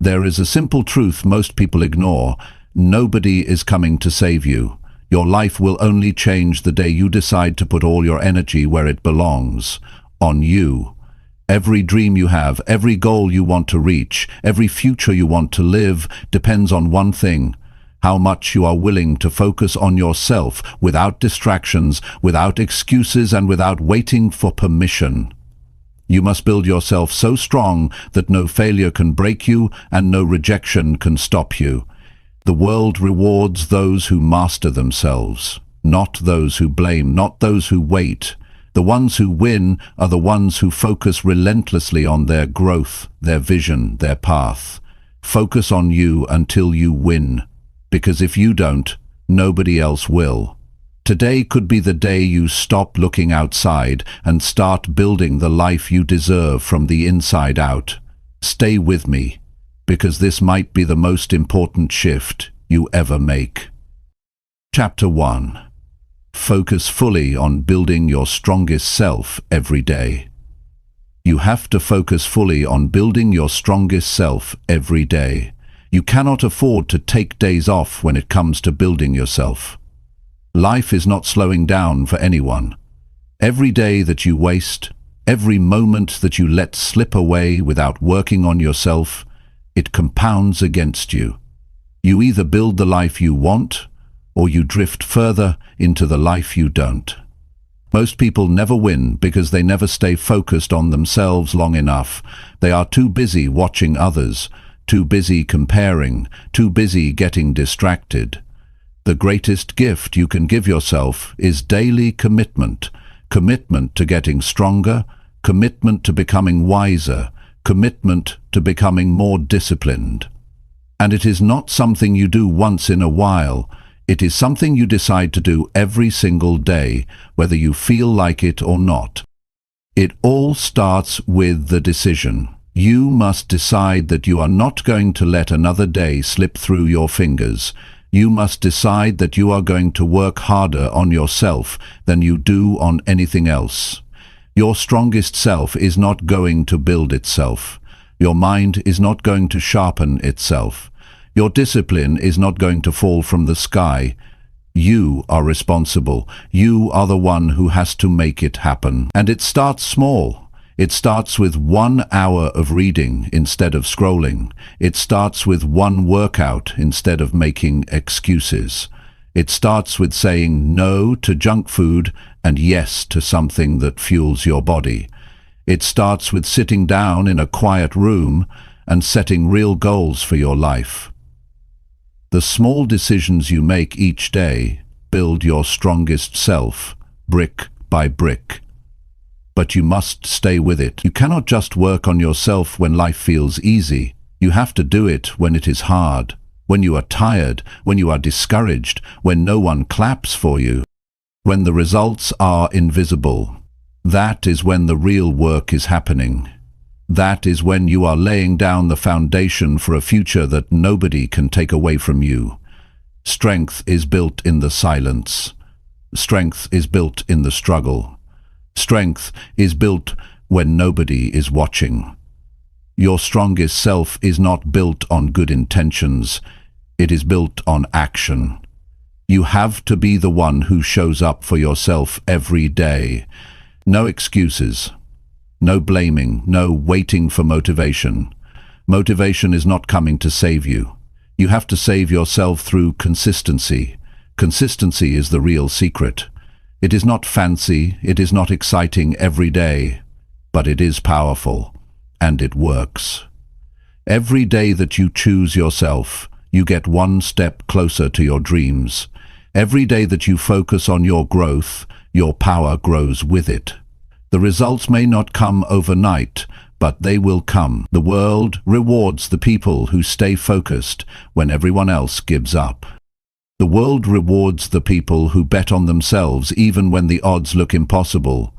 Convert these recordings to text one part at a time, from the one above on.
There is a simple truth most people ignore. Nobody is coming to save you. Your life will only change the day you decide to put all your energy where it belongs, on you. Every dream you have, every goal you want to reach, every future you want to live depends on one thing: how much you are willing to focus on yourself without distractions, without excuses, and without waiting for permission. You must build yourself so strong that no failure can break you and no rejection can stop you. The world rewards those who master themselves, not those who blame, not those who wait. The ones who win are the ones who focus relentlessly on their growth, their vision, their path. Focus on you until you win, because if you don't, nobody else will. Today could be the day you stop looking outside and start building the life you deserve from the inside out. Stay with me, because this might be the most important shift you ever make. Chapter 1. Focus fully on building your strongest self every day. You have to focus fully on building your strongest self every day. You cannot afford to take days off when it comes to building yourself. Life is not slowing down for anyone. Every day that you waste, every moment that you let slip away without working on yourself, it compounds against you. You either build the life you want, or you drift further into the life you don't. Most people never win because they never stay focused on themselves long enough. They are too busy watching others, too busy comparing, too busy getting distracted. The greatest gift you can give yourself is daily commitment. Commitment to getting stronger, commitment to becoming wiser, commitment to becoming more disciplined. And it is not something you do once in a while. It is something you decide to do every single day, whether you feel like it or not. It all starts with the decision. You must decide that you are not going to let another day slip through your fingers. You must decide that you are going to work harder on yourself than you do on anything else. Your strongest self is not going to build itself. Your mind is not going to sharpen itself. Your discipline is not going to fall from the sky. You are responsible. You are the one who has to make it happen. And it starts small. It starts with 1 hour of reading instead of scrolling. It starts with one workout instead of making excuses. It starts with saying no to junk food and yes to something that fuels your body. It starts with sitting down in a quiet room and setting real goals for your life. The small decisions you make each day build your strongest self, brick by brick. But you must stay with it. You cannot just work on yourself when life feels easy. You have to do it when it is hard, when you are tired, when you are discouraged, when no one claps for you, when the results are invisible. That is when the real work is happening. That is when you are laying down the foundation for a future that nobody can take away from you. Strength is built in the silence. Strength is built in the struggle. Strength is built when nobody is watching. Your strongest self is not built on good intentions. It is built on action. You have to be the one who shows up for yourself every day. No excuses. No blaming, no waiting for motivation. Motivation is not coming to save you. You have to save yourself through consistency. Consistency is the real secret. It is not fancy, it is not exciting every day, but it is powerful, and it works. Every day that you choose yourself, you get one step closer to your dreams. Every day that you focus on your growth, your power grows with it. The results may not come overnight, but they will come. The world rewards the people who stay focused when everyone else gives up. The world rewards the people who bet on themselves even when the odds look impossible.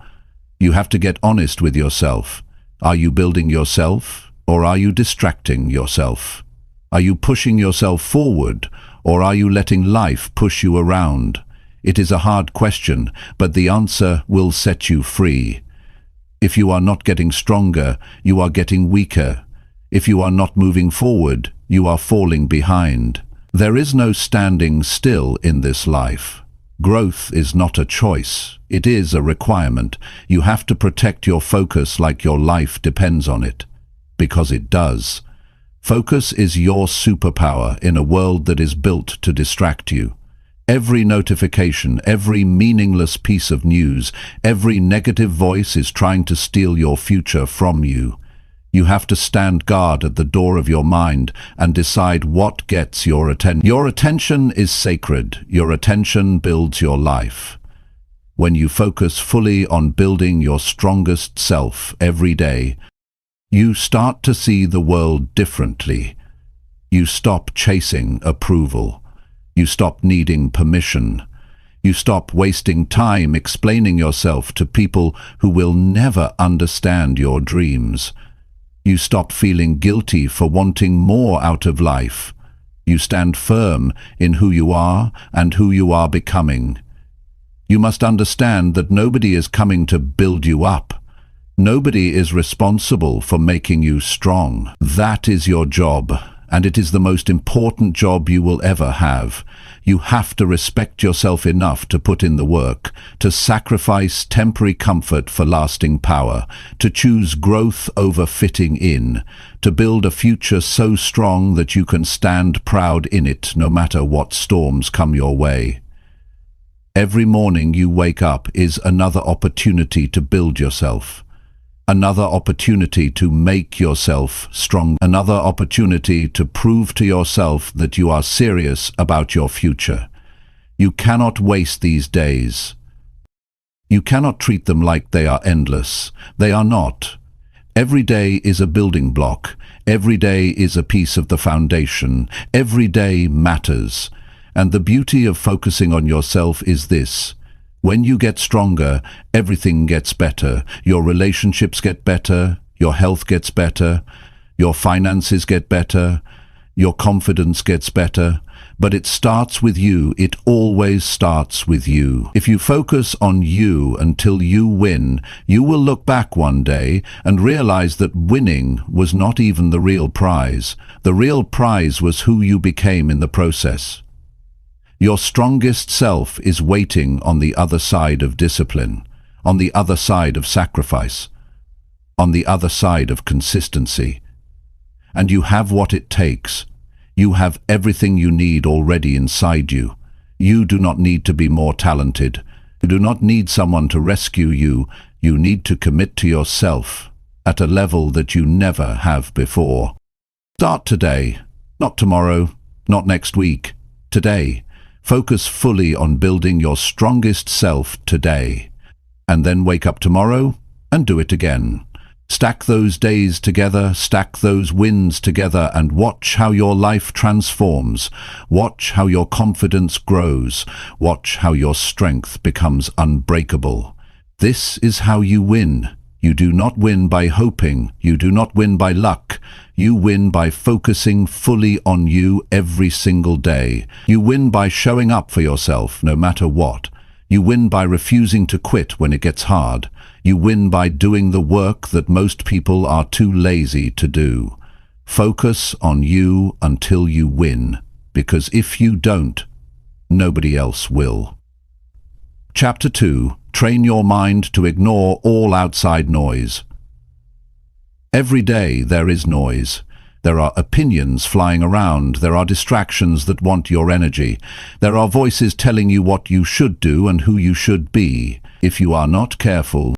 You have to get honest with yourself. Are you building yourself, or are you distracting yourself? Are you pushing yourself forward, or are you letting life push you around? It is a hard question, but the answer will set you free. If you are not getting stronger, you are getting weaker. If you are not moving forward, you are falling behind. There is no standing still in this life. Growth is not a choice. It is a requirement. You have to protect your focus like your life depends on it. Because it does. Focus is your superpower in a world that is built to distract you. Every notification, every meaningless piece of news, every negative voice is trying to steal your future from you. You have to stand guard at the door of your mind and decide what gets your attention. Your attention is sacred. Your attention builds your life. When you focus fully on building your strongest self every day, you start to see the world differently. You stop chasing approval. You stop needing permission. You stop wasting time explaining yourself to people who will never understand your dreams. You stop feeling guilty for wanting more out of life. You stand firm in who you are and who you are becoming. You must understand that nobody is coming to build you up. Nobody is responsible for making you strong. That is your job, and it is the most important job you will ever have. You have to respect yourself enough to put in the work, to sacrifice temporary comfort for lasting power, to choose growth over fitting in, to build a future so strong that you can stand proud in it no matter what storms come your way. Every morning you wake up is another opportunity to build yourself. Another opportunity to make yourself strong. Another opportunity to prove to yourself that you are serious about your future. You cannot waste these days. You cannot treat them like they are endless. They are not. Every day is a building block. Every day is a piece of the foundation. Every day matters. And the beauty of focusing on yourself is this. When you get stronger, everything gets better. Your relationships get better, your health gets better, your finances get better, your confidence gets better. But it starts with you. It always starts with you. If you focus on you until you win, you will look back one day and realize that winning was not even the real prize. The real prize was who you became in the process. Your strongest self is waiting on the other side of discipline, on the other side of sacrifice, on the other side of consistency. And you have what it takes. You have everything you need already inside you. You do not need to be more talented. You do not need someone to rescue you. You need to commit to yourself at a level that you never have before. Start today, not tomorrow, not next week, today. Focus fully on building your strongest self today, and then wake up tomorrow and do it again. Stack those days together, stack those wins together, and watch how your life transforms. Watch how your confidence grows. Watch how your strength becomes unbreakable. This is how you win. You do not win by hoping. You do not win by luck. You win by focusing fully on you every single day. You win by showing up for yourself no matter what. You win by refusing to quit when it gets hard. You win by doing the work that most people are too lazy to do. Focus on you until you win, because if you don't, nobody else will. Chapter 2. Train your mind to ignore all outside noise. Every day there is noise. There are opinions flying around. There are distractions that want your energy. There are voices telling you what you should do and who you should be. If you are not careful,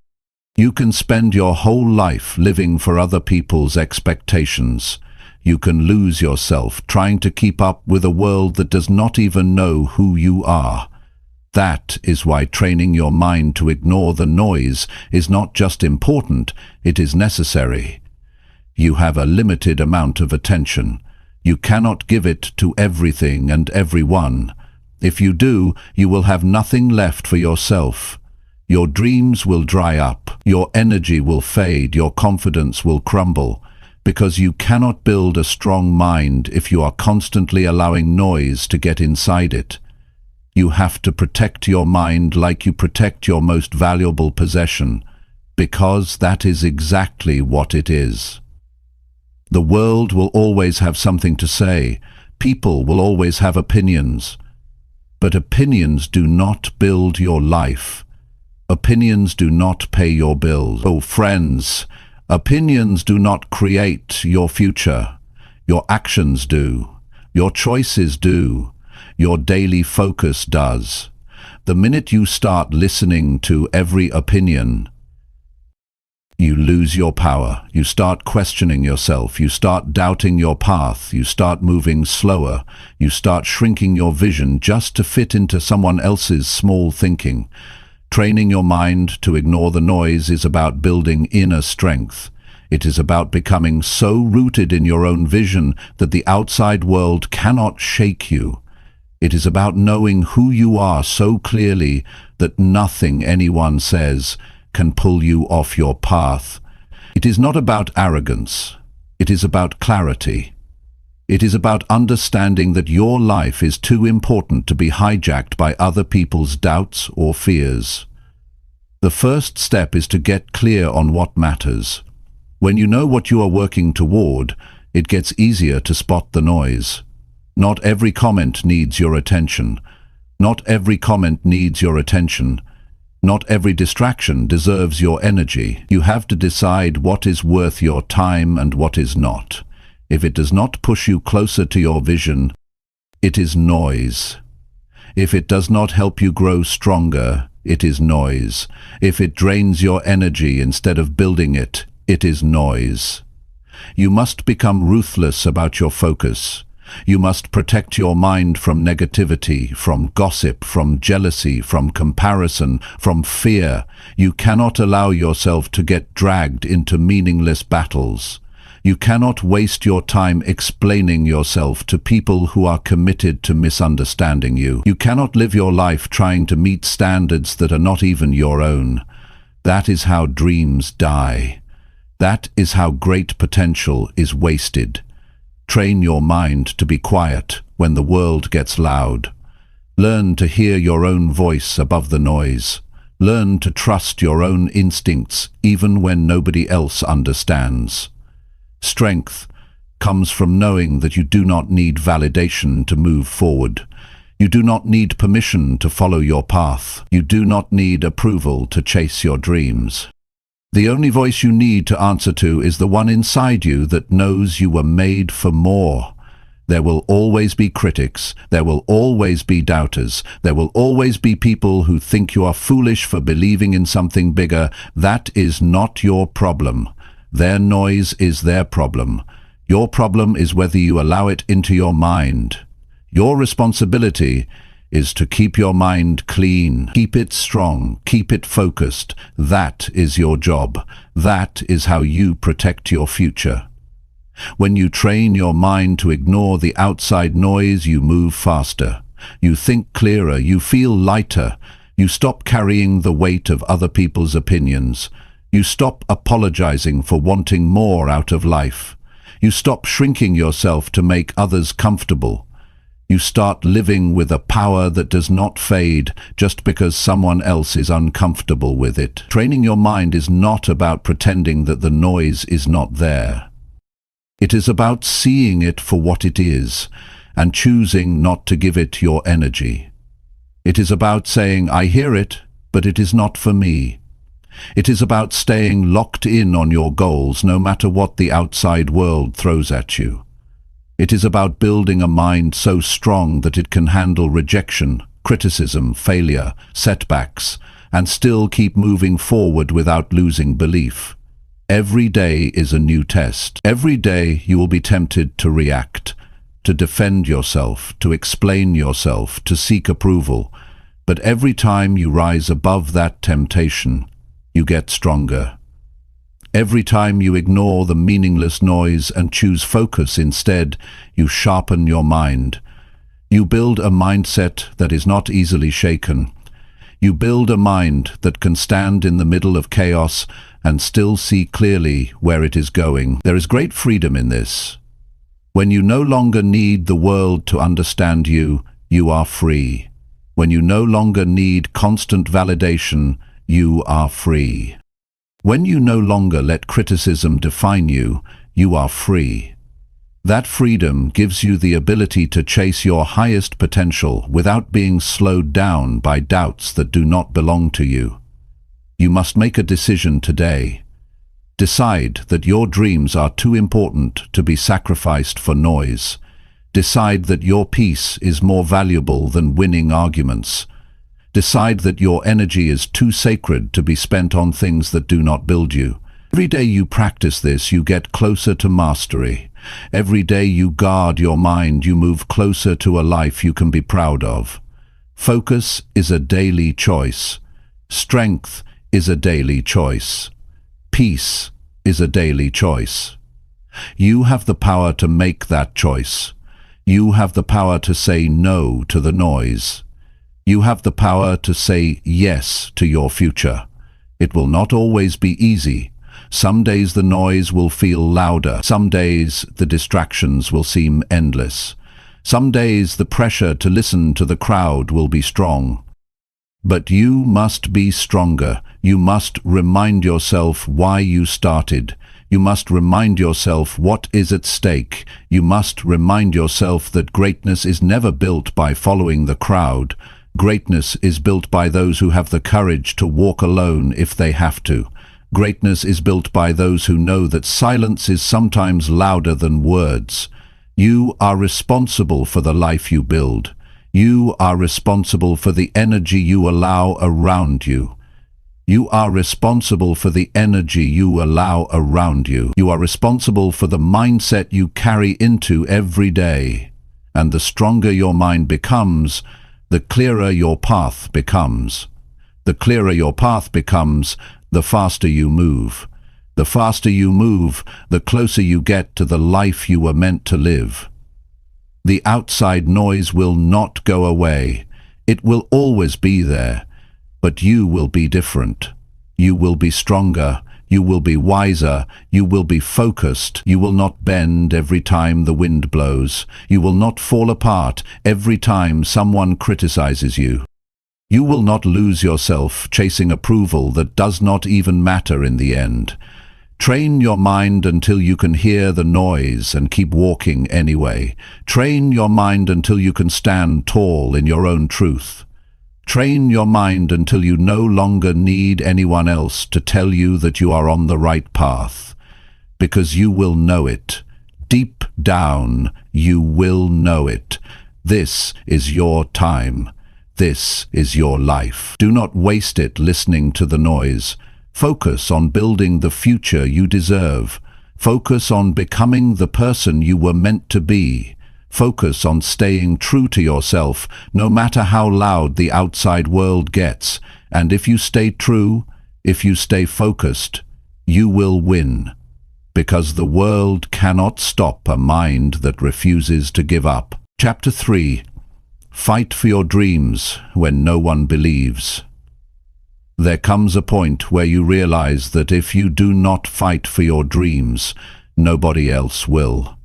you can spend your whole life living for other people's expectations. You can lose yourself trying to keep up with a world that does not even know who you are. That is why training your mind to ignore the noise is not just important, it is necessary. You have a limited amount of attention. You cannot give it to everything and everyone. If you do, you will have nothing left for yourself. Your dreams will dry up, your energy will fade, your confidence will crumble, because you cannot build a strong mind if you are constantly allowing noise to get inside it. You have to protect your mind like you protect your most valuable possession, because that is exactly what it is. The world will always have something to say. People will always have opinions. But opinions do not build your life. Opinions do not pay your bills. Oh, friends, opinions do not create your future. Your actions do. Your choices do. Your daily focus does. The minute you start listening to every opinion, you lose your power. You start questioning yourself. You start doubting your path. You start moving slower. You start shrinking your vision just to fit into someone else's small thinking. Training your mind to ignore the noise is about building inner strength. It is about becoming so rooted in your own vision that the outside world cannot shake you. It is about knowing who you are so clearly that nothing anyone says can pull you off your path. It is not about arrogance. It is about clarity. It is about understanding that your life is too important to be hijacked by other people's doubts or fears. The first step is to get clear on what matters. When you know what you are working toward, it gets easier to spot the noise. Not every comment needs your attention. Not every comment needs your attention. Not every distraction deserves your energy. You have to decide what is worth your time and what is not. If it does not push you closer to your vision, it is noise. If it does not help you grow stronger, it is noise. If it drains your energy instead of building it, it is noise. You must become ruthless about your focus. You must protect your mind from negativity, from gossip, from jealousy, from comparison, from fear. You cannot allow yourself to get dragged into meaningless battles. You cannot waste your time explaining yourself to people who are committed to misunderstanding you. You cannot live your life trying to meet standards that are not even your own. That is how dreams die. That is how great potential is wasted. Train your mind to be quiet when the world gets loud. Learn to hear your own voice above the noise. Learn to trust your own instincts even when nobody else understands. Strength comes from knowing that you do not need validation to move forward. You do not need permission to follow your path. You do not need approval to chase your dreams. The only voice you need to answer to is the one inside you that knows you were made for more. There will always be critics. There will always be doubters. There will always be people who think you are foolish for believing in something bigger. That is not your problem. Their noise is their problem. Your problem is whether you allow it into your mind. Your responsibility is to keep your mind clean, keep it strong, keep it focused. That is your job. That is how you protect your future. When you train your mind to ignore the outside noise, you move faster. You think clearer, you feel lighter. You stop carrying the weight of other people's opinions. You stop apologizing for wanting more out of life. You stop shrinking yourself to make others comfortable. You start living with a power that does not fade just because someone else is uncomfortable with it. Training your mind is not about pretending that the noise is not there. It is about seeing it for what it is and choosing not to give it your energy. It is about saying, I hear it, but it is not for me. It is about staying locked in on your goals no matter what the outside world throws at you. It is about building a mind so strong that it can handle rejection, criticism, failure, setbacks, and still keep moving forward without losing belief. Every day is a new test. Every day you will be tempted to react, to defend yourself, to explain yourself, to seek approval. But every time you rise above that temptation, you get stronger. Every time you ignore the meaningless noise and choose focus instead, you sharpen your mind. You build a mindset that is not easily shaken. You build a mind that can stand in the middle of chaos and still see clearly where it is going. There is great freedom in this. When you no longer need the world to understand you, you are free. When you no longer need constant validation, you are free. When you no longer let criticism define you, you are free. That freedom gives you the ability to chase your highest potential without being slowed down by doubts that do not belong to you. You must make a decision today. Decide that your dreams are too important to be sacrificed for noise. Decide that your peace is more valuable than winning arguments. Decide that your energy is too sacred to be spent on things that do not build you. Every day you practice this, you get closer to mastery. Every day you guard your mind, you move closer to a life you can be proud of. Focus is a daily choice. Strength is a daily choice. Peace is a daily choice. You have the power to make that choice. You have the power to say no to the noise. You have the power to say yes to your future. It will not always be easy. Some days the noise will feel louder. Some days the distractions will seem endless. Some days the pressure to listen to the crowd will be strong. But you must be stronger. You must remind yourself why you started. You must remind yourself what is at stake. You must remind yourself that greatness is never built by following the crowd. Greatness is built by those who have the courage to walk alone if they have to. Greatness is built by those who know that silence is sometimes louder than words. You are responsible for the life you build. You are responsible for the energy you allow around you. You are responsible for the energy you allow around you. You are responsible for the mindset you carry into every day. And the stronger your mind becomes, the clearer your path becomes. The clearer your path becomes, the faster you move. The faster you move, the closer you get to the life you were meant to live. The outside noise will not go away. It will always be there. But you will be different. You will be stronger. You will be wiser. You will be focused. You will not bend every time the wind blows. You will not fall apart every time someone criticizes you. You will not lose yourself chasing approval that does not even matter in the end. Train your mind until you can hear the noise and keep walking anyway. Train your mind until you can stand tall in your own truth. Train your mind until you no longer need anyone else to tell you that you are on the right path. Because you will know it. Deep down, you will know it. This is your time. This is your life. Do not waste it listening to the noise. Focus on building the future you deserve. Focus on becoming the person you were meant to be. Focus on staying true to yourself, no matter how loud the outside world gets. And if you stay true, if you stay focused, you will win. Because the world cannot stop a mind that refuses to give up. Chapter 3. Fight for your dreams when no one believes. There comes a point where you realize that if you do not fight for your dreams, nobody else will.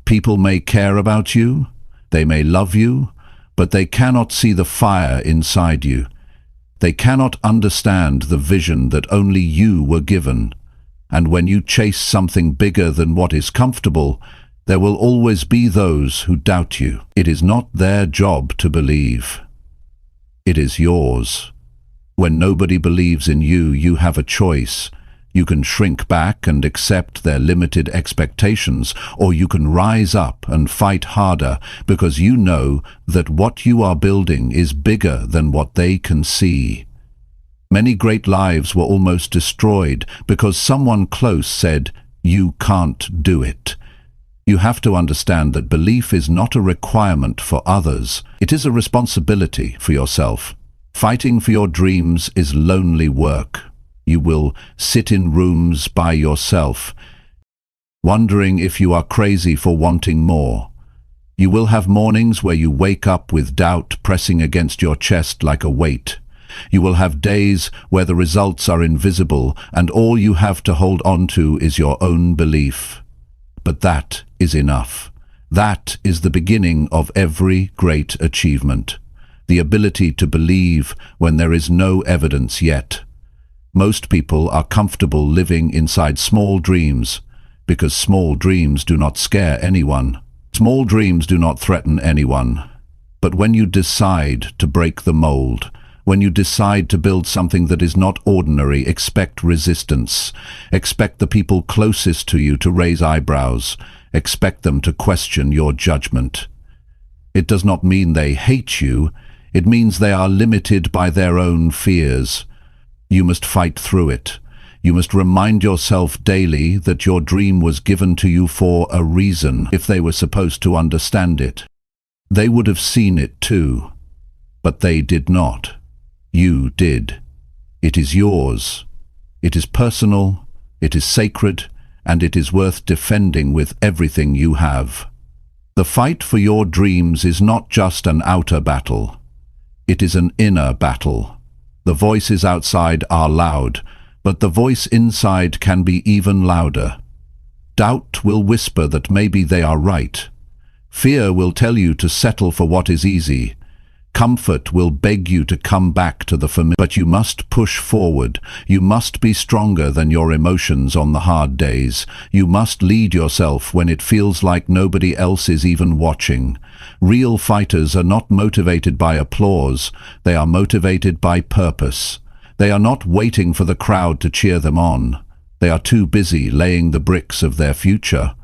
People may care about you, they may love you, but they cannot see the fire inside you. They cannot understand the vision that only you were given. And when you chase something bigger than what is comfortable, there will always be those who doubt you. It is not their job to believe. It is yours. When nobody believes in you, you have a choice. You can shrink back and accept their limited expectations, or you can rise up and fight harder because you know that what you are building is bigger than what they can see. Many great lives were almost destroyed because someone close said, "You can't do it." You have to understand that belief is not a requirement for others. It is a responsibility for yourself. Fighting for your dreams is lonely work. You will sit in rooms by yourself, wondering if you are crazy for wanting more. You will have mornings where you wake up with doubt pressing against your chest like a weight. You will have days where the results are invisible and all you have to hold on to is your own belief. But that is enough. That is the beginning of every great achievement. The ability to believe when there is no evidence yet. Most people are comfortable living inside small dreams. because small dreams do not scare anyone. Small dreams do not threaten anyone. But when you decide to break the mold, when you decide to build something that is not ordinary, expect resistance. Expect the people closest to you to raise eyebrows. Expect them to question your judgment. It does not mean they hate you. It means they are limited by their own fears. You must fight through it. You must remind yourself daily that your dream was given to you for a reason. If they were supposed to understand it, they would have seen it too. But they did not. You did. It is yours. It is personal, it is sacred, and it is worth defending with everything you have. The fight for your dreams is not just an outer battle. It is an inner battle. The voices outside are loud, but the voice inside can be even louder. Doubt will whisper that maybe they are right. Fear will tell you to settle for what is easy. Comfort will beg you to come back to the familiar. But you must push forward. You must be stronger than your emotions on the hard days. You must lead yourself when it feels like nobody else is even watching. Real fighters are not motivated by applause. They are motivated by purpose. They are not waiting for the crowd to cheer them on. They are too busy laying the bricks of their future,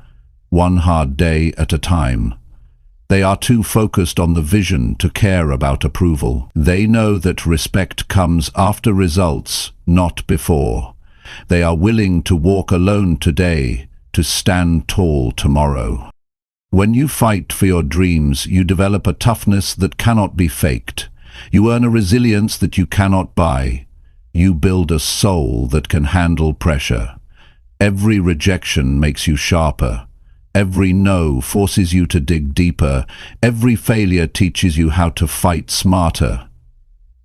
one hard day at a time. They are too focused on the vision to care about approval. They know that respect comes after results, not before. They are willing to walk alone today, to stand tall tomorrow. When you fight for your dreams, you develop a toughness that cannot be faked. You earn a resilience that you cannot buy. You build a soul that can handle pressure. Every rejection makes you sharper. Every no forces you to dig deeper. Every failure teaches you how to fight smarter.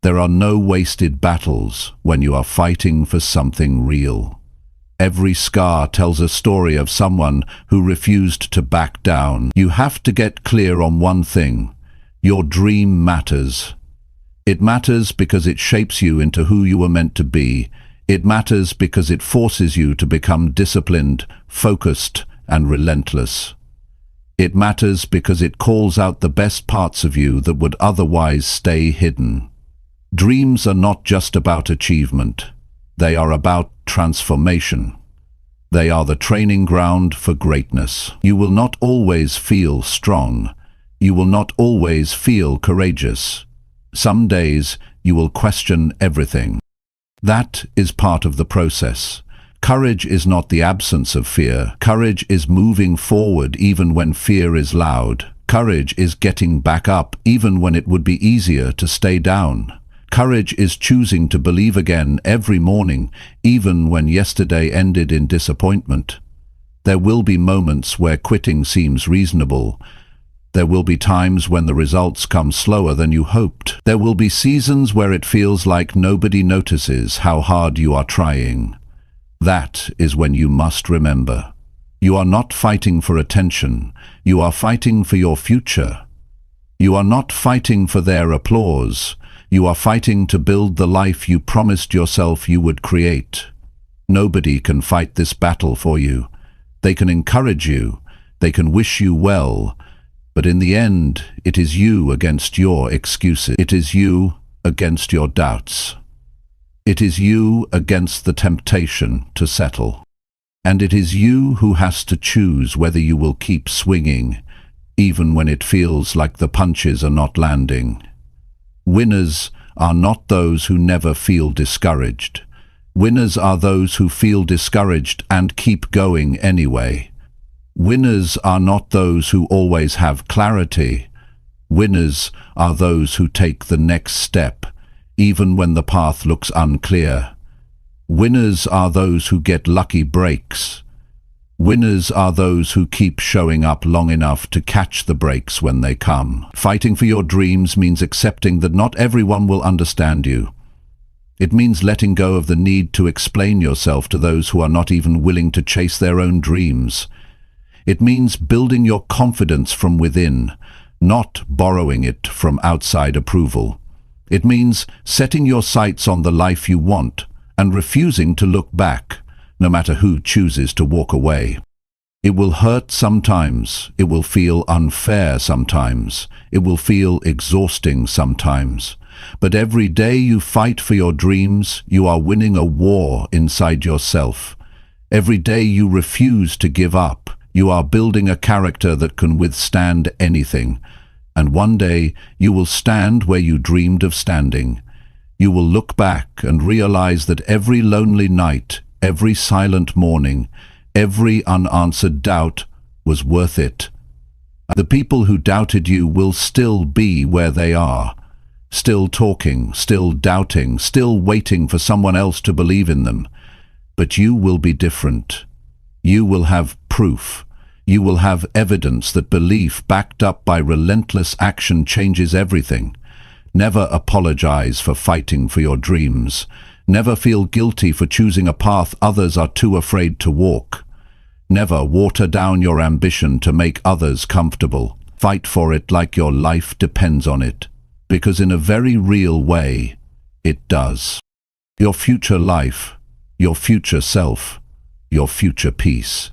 There are no wasted battles when you are fighting for something real. Every scar tells a story of someone who refused to back down. You have to get clear on one thing. Your dream matters. It matters because it shapes you into who you were meant to be. It matters because it forces you to become disciplined, focused, and relentless. It matters because it calls out the best parts of you that would otherwise stay hidden. Dreams are not just about achievement. They are about transformation. They are the training ground for greatness. You will not always feel strong. You will not always feel courageous. Some days you will question everything. That is part of the process. Courage is not the absence of fear. Courage is moving forward even when fear is loud. Courage is getting back up even when it would be easier to stay down. Courage is choosing to believe again every morning, even when yesterday ended in disappointment. There will be moments where quitting seems reasonable. There will be times when the results come slower than you hoped. There will be seasons where it feels like nobody notices how hard you are trying. That is when you must remember. You are not fighting for attention. You are fighting for your future. You are not fighting for their applause. You are fighting to build the life you promised yourself you would create. Nobody can fight this battle for you. They can encourage you. They can wish you well. But in the end, it is you against your excuses. It is you against your doubts. It is you against the temptation to settle. And it is you who has to choose whether you will keep swinging, even when it feels like the punches are not landing. Winners are not those who never feel discouraged. Winners are those who feel discouraged and keep going anyway. Winners are not those who always have clarity. Winners are those who take the next step, even when the path looks unclear. Winners are those who get lucky breaks. Winners are those who keep showing up long enough to catch the breaks when they come. Fighting for your dreams means accepting that not everyone will understand you. It means letting go of the need to explain yourself to those who are not even willing to chase their own dreams. It means building your confidence from within, not borrowing it from outside approval. It means setting your sights on the life you want and refusing to look back, no matter who chooses to walk away. It will hurt sometimes, it will feel unfair sometimes, it will feel exhausting sometimes. But every day you fight for your dreams, you are winning a war inside yourself. Every day you refuse to give up, you are building a character that can withstand anything. And one day you will stand where you dreamed of standing. You will look back and realize that every lonely night, every silent morning, every unanswered doubt was worth it. The people who doubted you will still be where they are, still talking, still doubting, still waiting for someone else to believe in them. But you will be different. You will have proof. You will have evidence that belief backed up by relentless action changes everything. Never apologize for fighting for your dreams. Never feel guilty for choosing a path others are too afraid to walk. Never water down your ambition to make others comfortable. Fight for it like your life depends on it, because in a very real way, it does. Your future life, your future self, your future peace.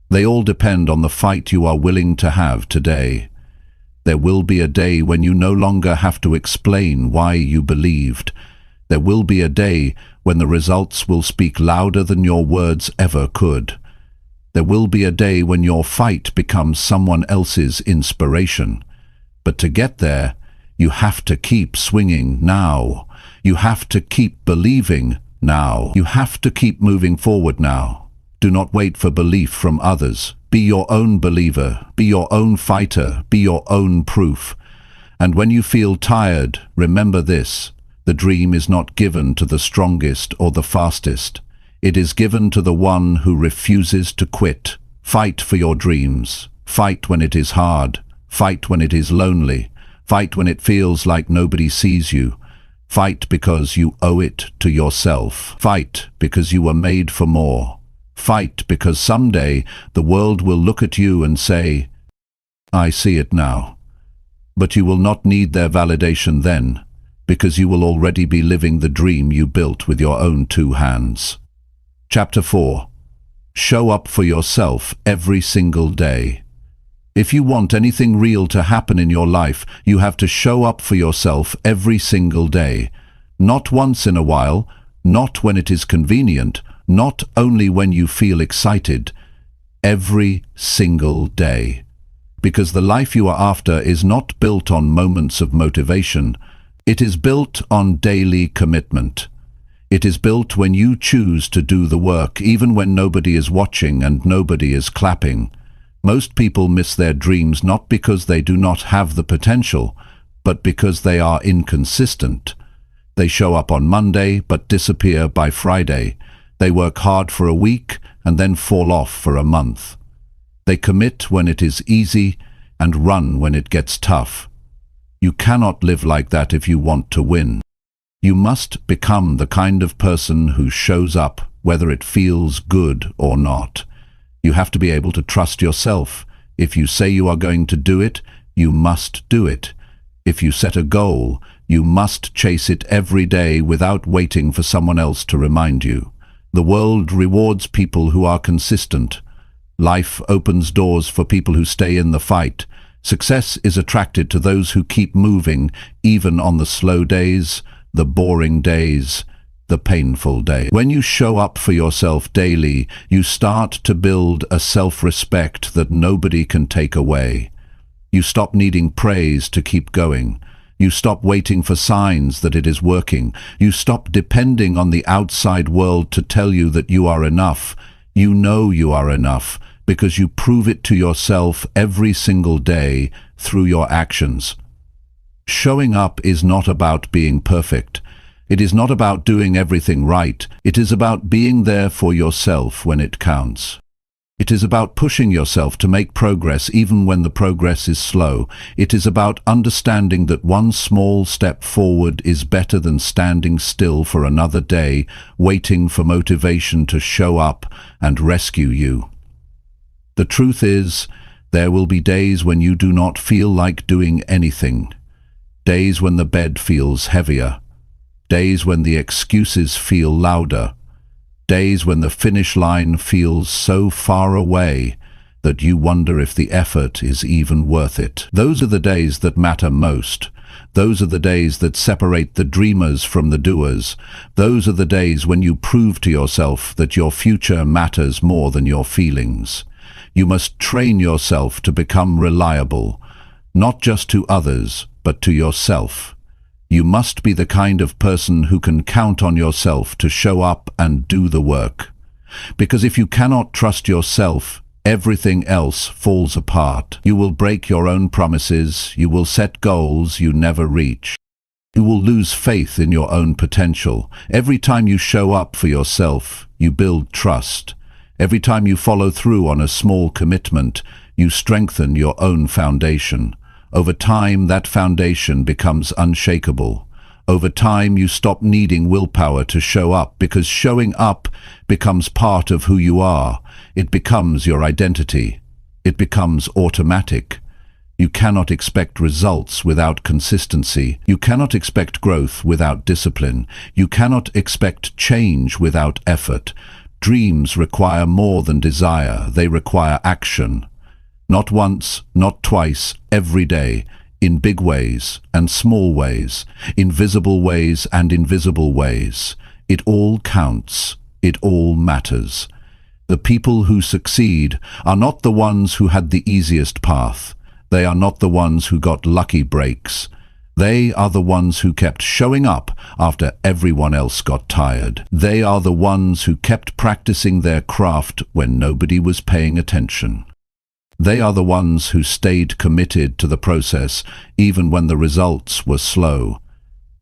They all depend on the fight you are willing to have today. There will be a day when you no longer have to explain why you believed. There will be a day when the results will speak louder than your words ever could. There will be a day when your fight becomes someone else's inspiration. But to get there, you have to keep swinging now. You have to keep believing now. You have to keep moving forward now. Do not wait for belief from others. Be your own believer. Be your own fighter. Be your own proof. And when you feel tired, remember this. The dream is not given to the strongest or the fastest. It is given to the one who refuses to quit. Fight for your dreams. Fight when it is hard. Fight when it is lonely. Fight when it feels like nobody sees you. Fight because you owe it to yourself. Fight because you were made for more. Fight because someday the world will look at you and say, "I see it now." But you will not need their validation then, because you will already be living the dream you built with your own 2 hands. Chapter 4. Show up for yourself every single day. If you want anything real to happen in your life, you have to show up for yourself every single day. Not once in a while, not when it is convenient, not only when you feel excited. Every single day. Because the life you are after is not built on moments of motivation. It is built on daily commitment. It is built when you choose to do the work, even when nobody is watching and nobody is clapping. Most people miss their dreams not because they do not have the potential, but because they are inconsistent. They show up on Monday but disappear by Friday. They work hard for a week and then fall off for a month. They commit when it is easy and run when it gets tough. You cannot live like that if you want to win. You must become the kind of person who shows up whether it feels good or not. You have to be able to trust yourself. If you say you are going to do it, you must do it. If you set a goal, you must chase it every day without waiting for someone else to remind you. The world rewards people who are consistent. Life opens doors for people who stay in the fight. Success is attracted to those who keep moving, even on the slow days, the boring days, the painful days. When you show up for yourself daily, you start to build a self-respect that nobody can take away. You stop needing praise to keep going. You stop waiting for signs that it is working. You stop depending on the outside world to tell you that you are enough. You know you are enough because you prove it to yourself every single day through your actions. Showing up is not about being perfect. It is not about doing everything right. It is about being there for yourself when it counts. It is about pushing yourself to make progress even when the progress is slow. It is about understanding that one small step forward is better than standing still for another day, waiting for motivation to show up and rescue you. The truth is, there will be days when you do not feel like doing anything. Days when the bed feels heavier. Days when the excuses feel louder. Days when the finish line feels so far away that you wonder if the effort is even worth it. Those are the days that matter most. Those are the days that separate the dreamers from the doers. Those are the days when you prove to yourself that your future matters more than your feelings. You must train yourself to become reliable, not just to others, but to yourself. You must be the kind of person who can count on yourself to show up and do the work. Because if you cannot trust yourself, everything else falls apart. You will break your own promises, you will set goals you never reach. You will lose faith in your own potential. Every time you show up for yourself, you build trust. Every time you follow through on a small commitment, you strengthen your own foundation. Over time, that foundation becomes unshakable. Over time, you stop needing willpower to show up, because showing up becomes part of who you are. It becomes your identity. It becomes automatic. You cannot expect results without consistency. You cannot expect growth without discipline. You cannot expect change without effort. Dreams require more than desire. They require action. Not once, not twice, every day, in big ways and small ways, in visible ways and invisible ways. It all counts. It all matters. The people who succeed are not the ones who had the easiest path. They are not the ones who got lucky breaks. They are the ones who kept showing up after everyone else got tired. They are the ones who kept practicing their craft when nobody was paying attention. They are the ones who stayed committed to the process even when the results were slow.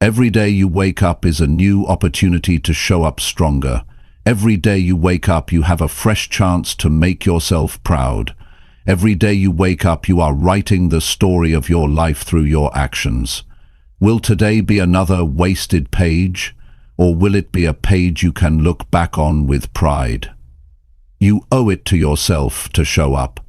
Every day you wake up is a new opportunity to show up stronger. Every day you wake up, you have a fresh chance to make yourself proud. Every day you wake up, you are writing the story of your life through your actions. Will today be another wasted page, or will it be a page you can look back on with pride? You owe it to yourself to show up.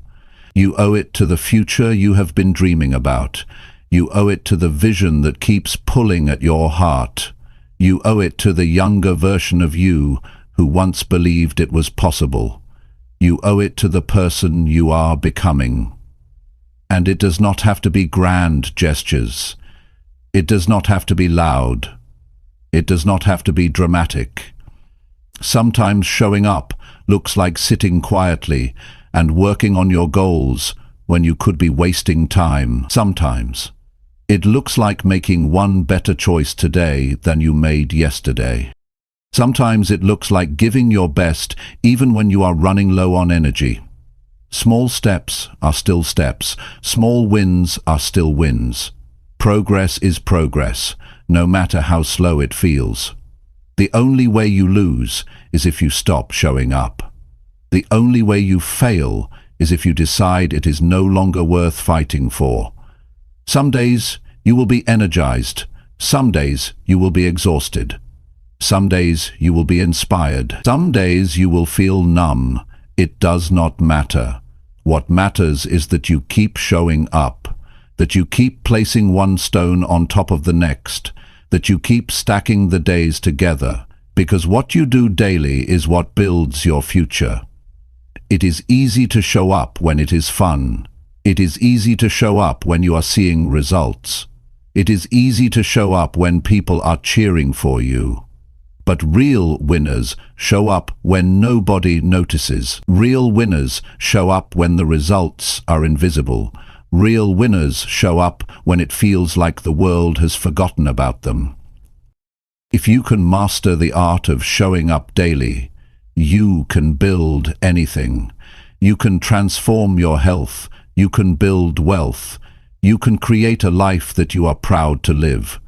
You owe it to the future you have been dreaming about. You owe it to the vision that keeps pulling at your heart. You owe it to the younger version of you who once believed it was possible. You owe it to the person you are becoming. And it does not have to be grand gestures. It does not have to be loud. It does not have to be dramatic. Sometimes showing up looks like sitting quietly and working on your goals when you could be wasting time. Sometimes it looks like making one better choice today than you made yesterday. Sometimes it looks like giving your best even when you are running low on energy. Small steps are still steps. Small wins are still wins. Progress is progress, no matter how slow it feels. The only way you lose is if you stop showing up. The only way you fail is if you decide it is no longer worth fighting for. Some days you will be energized. Some days you will be exhausted. Some days you will be inspired. Some days you will feel numb. It does not matter. What matters is that you keep showing up, that you keep placing one stone on top of the next, that you keep stacking the days together, because what you do daily is what builds your future. It is easy to show up when it is fun. It is easy to show up when you are seeing results. It is easy to show up when people are cheering for you. But real winners show up when nobody notices. Real winners show up when the results are invisible. Real winners show up when it feels like the world has forgotten about them. If you can master the art of showing up daily, you can build anything. You can transform your health. You can build wealth. You can create a life that you are proud to live.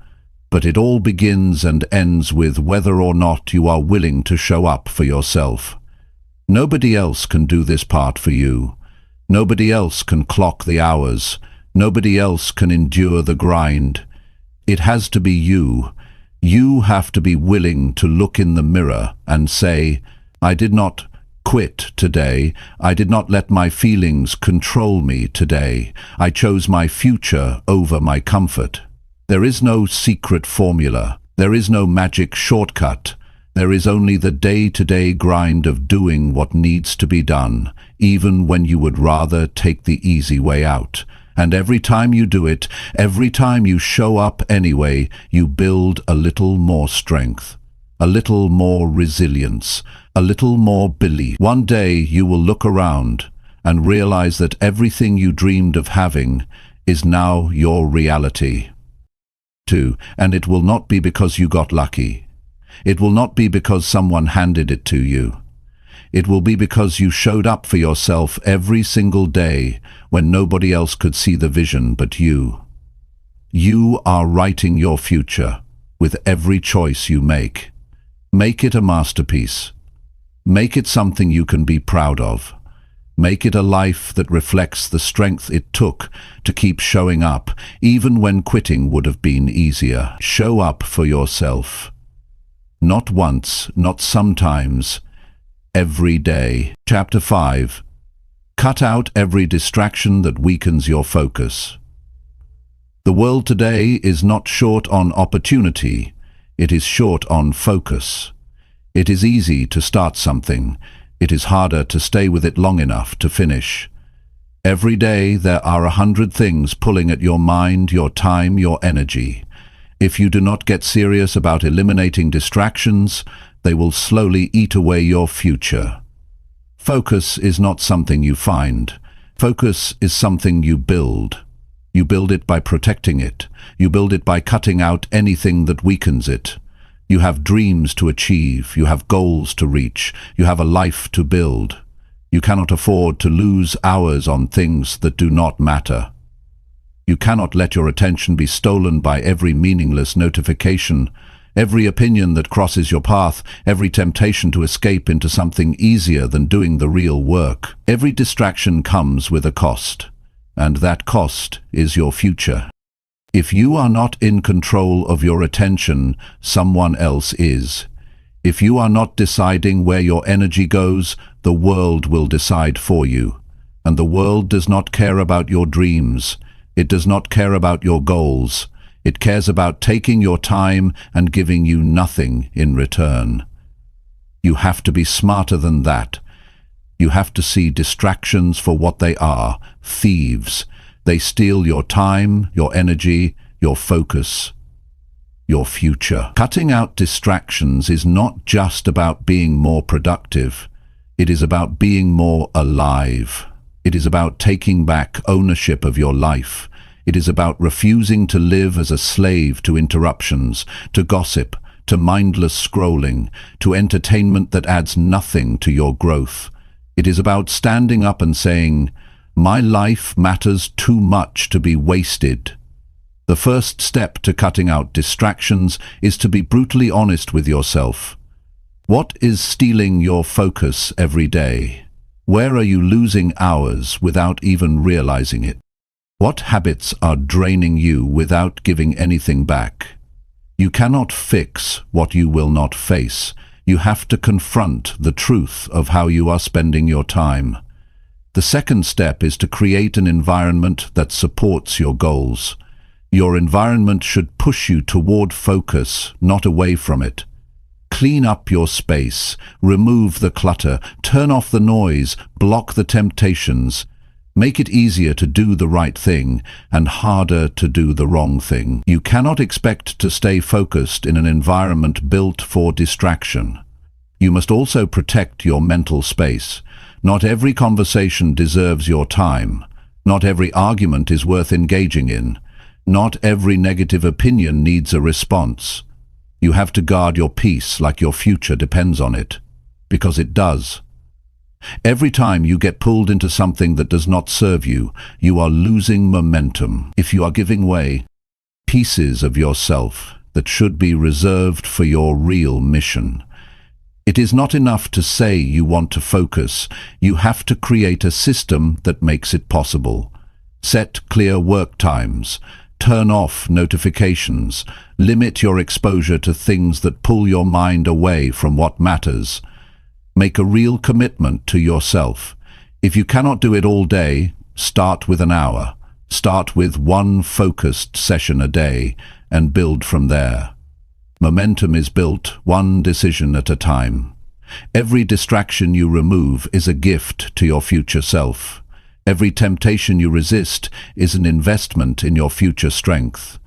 But it all begins and ends with whether or not you are willing to show up for yourself. Nobody else can do this part for you. Nobody else can clock the hours. Nobody else can endure the grind. It has to be you. You have to be willing to look in the mirror and say, I did not quit today. I did not let my feelings control me today. I chose my future over my comfort. There is no secret formula. There is no magic shortcut. There is only the day-to-day grind of doing what needs to be done, even when you would rather take the easy way out. And every time you do it, every time you show up anyway, you build a little more strength, a little more resilience, a little more belief. One day you will look around and realize that everything you dreamed of having is now your reality. 2. And it will not be because you got lucky. It will not be because someone handed it to you. It will be because you showed up for yourself every single day when nobody else could see the vision but you. You are writing your future with every choice you make. Make it a masterpiece. Make it something you can be proud of. Make it a life that reflects the strength it took to keep showing up, even when quitting would have been easier. Show up for yourself. Not once, not sometimes, every day. Chapter 5. Cut out every distraction that weakens your focus. The world today is not short on opportunity, it is short on focus. It is easy to start something. It is harder to stay with it long enough to finish. Every day there are 100 things pulling at your mind, your time, your energy. If you do not get serious about eliminating distractions, they will slowly eat away your future. Focus is not something you find. Focus is something you build. You build it by protecting it. You build it by cutting out anything that weakens it. You have dreams to achieve. You have goals to reach. You have a life to build. You cannot afford to lose hours on things that do not matter. You cannot let your attention be stolen by every meaningless notification, every opinion that crosses your path, every temptation to escape into something easier than doing the real work. Every distraction comes with a cost, and that cost is your future. If you are not in control of your attention, someone else is. If you are not deciding where your energy goes, the world will decide for you. And the world does not care about your dreams. It does not care about your goals. It cares about taking your time and giving you nothing in return. You have to be smarter than that. You have to see distractions for what they are, thieves. They steal your time, your energy, your focus, your future. Cutting out distractions is not just about being more productive. It is about being more alive. It is about taking back ownership of your life. It is about refusing to live as a slave to interruptions, to gossip, to mindless scrolling, to entertainment that adds nothing to your growth. It is about standing up and saying, "My life matters too much to be wasted." The first step to cutting out distractions is to be brutally honest with yourself. What is stealing your focus every day? Where are you losing hours without even realizing it? What habits are draining you without giving anything back? You cannot fix what you will not face. You have to confront the truth of how you are spending your time. The second step is to create an environment that supports your goals. Your environment should push you toward focus, not away from it. Clean up your space, remove the clutter, turn off the noise, block the temptations. Make it easier to do the right thing and harder to do the wrong thing. You cannot expect to stay focused in an environment built for distraction. You must also protect your mental space. Not every conversation deserves your time. Not every argument is worth engaging in. Not every negative opinion needs a response. You have to guard your peace like your future depends on it, because it does. Every time you get pulled into something that does not serve you, you are losing momentum. If you are giving way pieces of yourself that should be reserved for your real mission. It is not enough to say you want to focus. You have to create a system that makes it possible. Set clear work times. Turn off notifications. Limit your exposure to things that pull your mind away from what matters. Make a real commitment to yourself. If you cannot do it all day, start with an hour. Start with one focused session a day and build from there. Momentum is built one decision at a time. Every distraction you remove is a gift to your future self. Every temptation you resist is an investment in your future strength.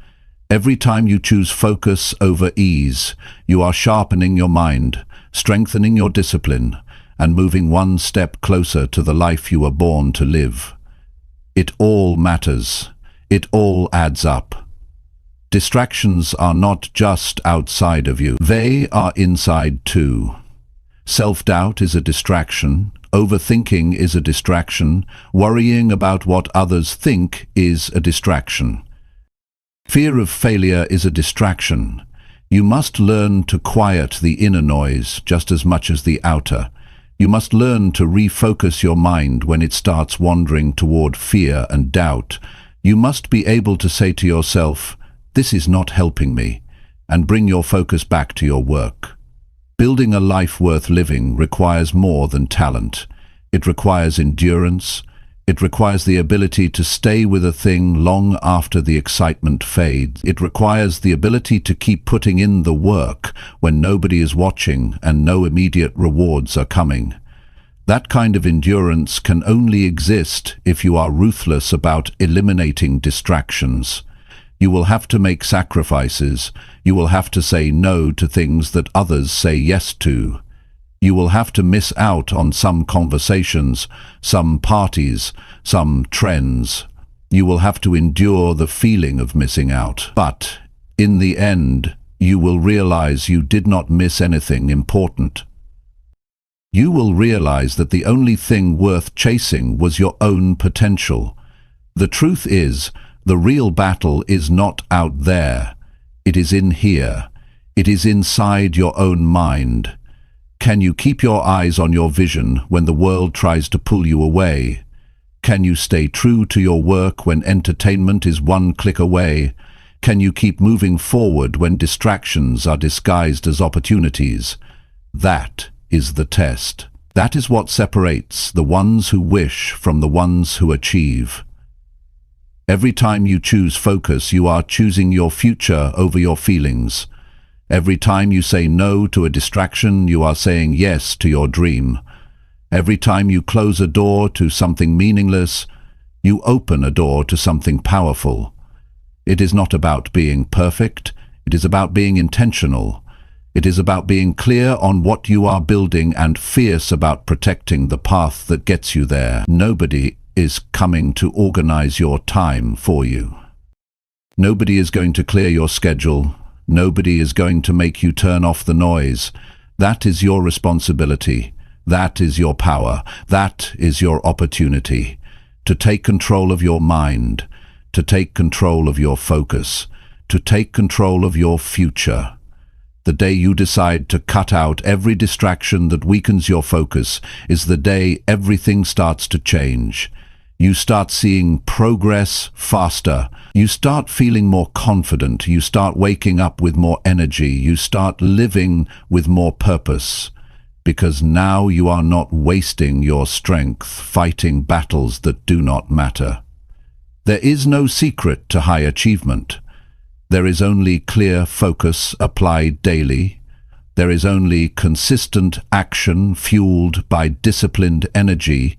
Every time you choose focus over ease, you are sharpening your mind, strengthening your discipline, and moving one step closer to the life you were born to live. It all matters. It all adds up. Distractions are not just outside of you. They are inside too. Self-doubt is a distraction. Overthinking is a distraction. Worrying about what others think is a distraction. Fear of failure is a distraction. You must learn to quiet the inner noise just as much as the outer. You must learn to refocus your mind when it starts wandering toward fear and doubt. You must be able to say to yourself, "This is not helping me," and bring your focus back to your work. Building a life worth living requires more than talent. It requires endurance. It requires the ability to stay with a thing long after the excitement fades. It requires the ability to keep putting in the work when nobody is watching and no immediate rewards are coming. That kind of endurance can only exist if you are ruthless about eliminating distractions. You will have to make sacrifices. You will have to say no to things that others say yes to. You will have to miss out on some conversations, some parties, some trends. You will have to endure the feeling of missing out. But, in the end, you will realize you did not miss anything important. You will realize that the only thing worth chasing was your own potential. The truth is, the real battle is not out there. It is in here. It is inside your own mind. Can you keep your eyes on your vision when the world tries to pull you away? Can you stay true to your work when entertainment is one click away? Can you keep moving forward when distractions are disguised as opportunities? That is the test. That is what separates the ones who wish from the ones who achieve. Every time you choose focus, you are choosing your future over your feelings. Every time you say no to a distraction, you are saying yes to your dream. Every time you close a door to something meaningless, you open a door to something powerful. It is not about being perfect. It is about being intentional. It is about being clear on what you are building and fierce about protecting the path that gets you there. Nobody is coming to organize your time for you. Nobody is going to clear your schedule. Nobody is going to make you turn off the noise. That is your responsibility. That is your power. That is your opportunity. To take control of your mind. To take control of your focus. To take control of your future. The day you decide to cut out every distraction that weakens your focus is the day everything starts to change. You start seeing progress faster. You start feeling more confident. You start waking up with more energy. You start living with more purpose. Because now you are not wasting your strength fighting battles that do not matter. There is no secret to high achievement. There is only clear focus applied daily. There is only consistent action fueled by disciplined energy.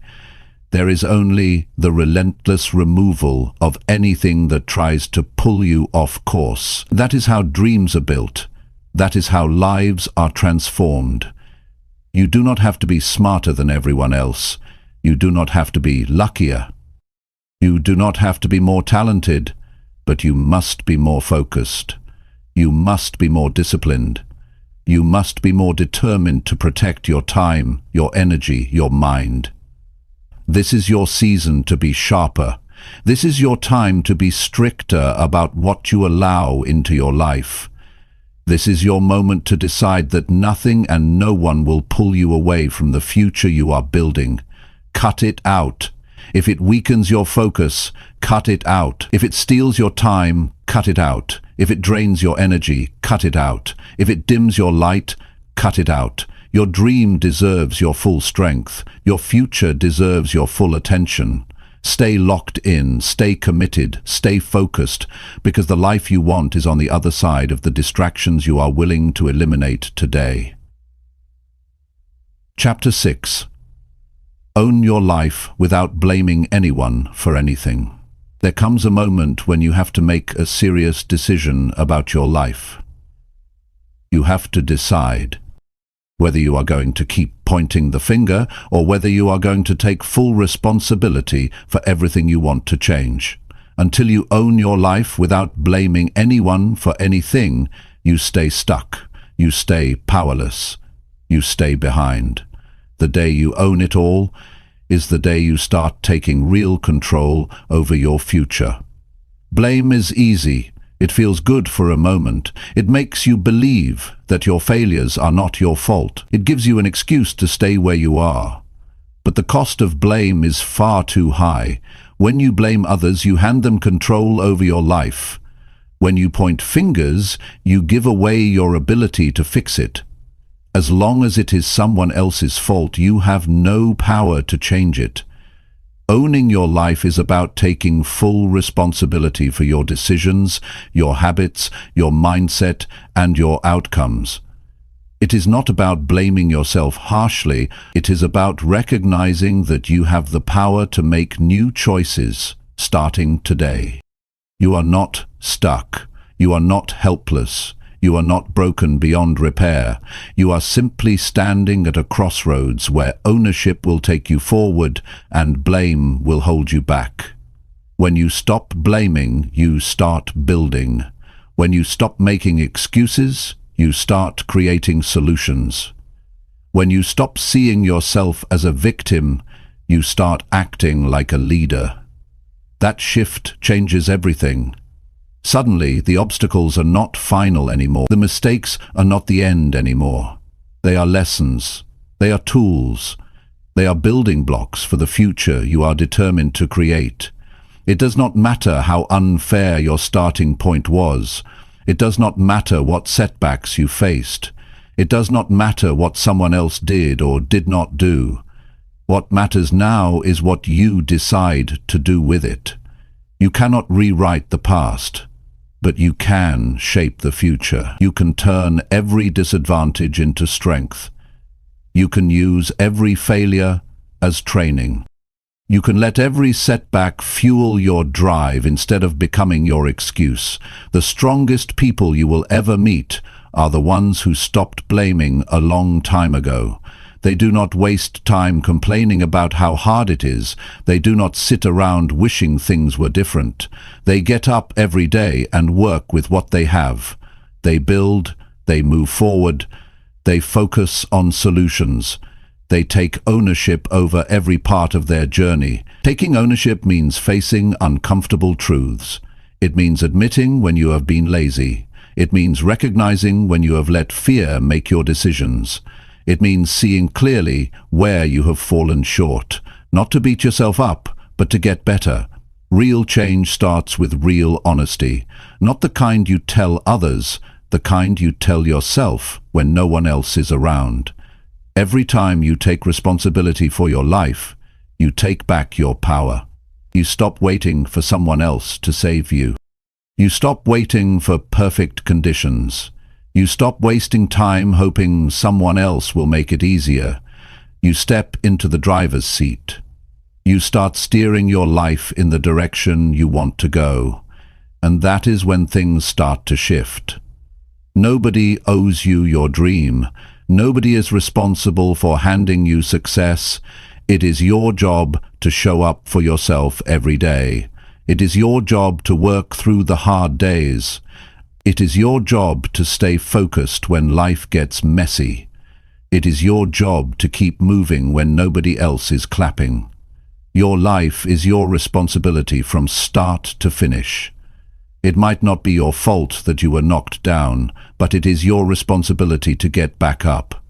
There is only the relentless removal of anything that tries to pull you off course. That is how dreams are built. That is how lives are transformed. You do not have to be smarter than everyone else. You do not have to be luckier. You do not have to be more talented, but you must be more focused. You must be more disciplined. You must be more determined to protect your time, your energy, your mind. This is your season to be sharper. This is your time to be stricter about what you allow into your life. This is your moment to decide that nothing and no one will pull you away from the future you are building. Cut it out. If it weakens your focus, cut it out. If it steals your time, cut it out. If it drains your energy, cut it out. If it dims your light, cut it out. Your dream deserves your full strength. Your future deserves your full attention. Stay locked in, stay committed, stay focused, because the life you want is on the other side of the distractions you are willing to eliminate today. Chapter 6. Own your life without blaming anyone for anything. There comes a moment when you have to make a serious decision about your life. You have to decide whether you are going to keep pointing the finger or whether you are going to take full responsibility for everything you want to change. Until you own your life without blaming anyone for anything, you stay stuck, you stay powerless, you stay behind. The day you own it all is the day you start taking real control over your future. Blame is easy. It feels good for a moment. It makes you believe that your failures are not your fault. It gives you an excuse to stay where you are. But the cost of blame is far too high. When you blame others, you hand them control over your life. When you point fingers, you give away your ability to fix it. As long as it is someone else's fault, you have no power to change it. Owning your life is about taking full responsibility for your decisions, your habits, your mindset, and your outcomes. It is not about blaming yourself harshly. It is about recognizing that you have the power to make new choices starting today. You are not stuck. You are not helpless. You are not broken beyond repair. You are simply standing at a crossroads where ownership will take you forward and blame will hold you back. When you stop blaming, you start building. When you stop making excuses, you start creating solutions. When you stop seeing yourself as a victim, you start acting like a leader. That shift changes everything. Suddenly, the obstacles are not final anymore. The mistakes are not the end anymore. They are lessons. They are tools. They are building blocks for the future you are determined to create. It does not matter how unfair your starting point was. It does not matter what setbacks you faced. It does not matter what someone else did or did not do. What matters now is what you decide to do with it. You cannot rewrite the past, but you can shape the future. You can turn every disadvantage into strength. You can use every failure as training. You can let every setback fuel your drive instead of becoming your excuse. The strongest people you will ever meet are the ones who stopped blaming a long time ago. They do not waste time complaining about how hard it is. They do not sit around wishing things were different. They get up every day and work with what they have. They build, they move forward, they focus on solutions. They take ownership over every part of their journey. Taking ownership means facing uncomfortable truths. It means admitting when you have been lazy. It means recognizing when you have let fear make your decisions. It means seeing clearly where you have fallen short, not to beat yourself up, but to get better. Real change starts with real honesty, not the kind you tell others, the kind you tell yourself when no one else is around. Every time you take responsibility for your life, you take back your power. You stop waiting for someone else to save you. You stop waiting for perfect conditions. You stop wasting time hoping someone else will make it easier. You step into the driver's seat. You start steering your life in the direction you want to go. And that is when things start to shift. Nobody owes you your dream. Nobody is responsible for handing you success. It is your job to show up for yourself every day. It is your job to work through the hard days. It is your job to stay focused when life gets messy. It is your job to keep moving when nobody else is clapping. Your life is your responsibility from start to finish. It might not be your fault that you were knocked down, but it is your responsibility to get back up.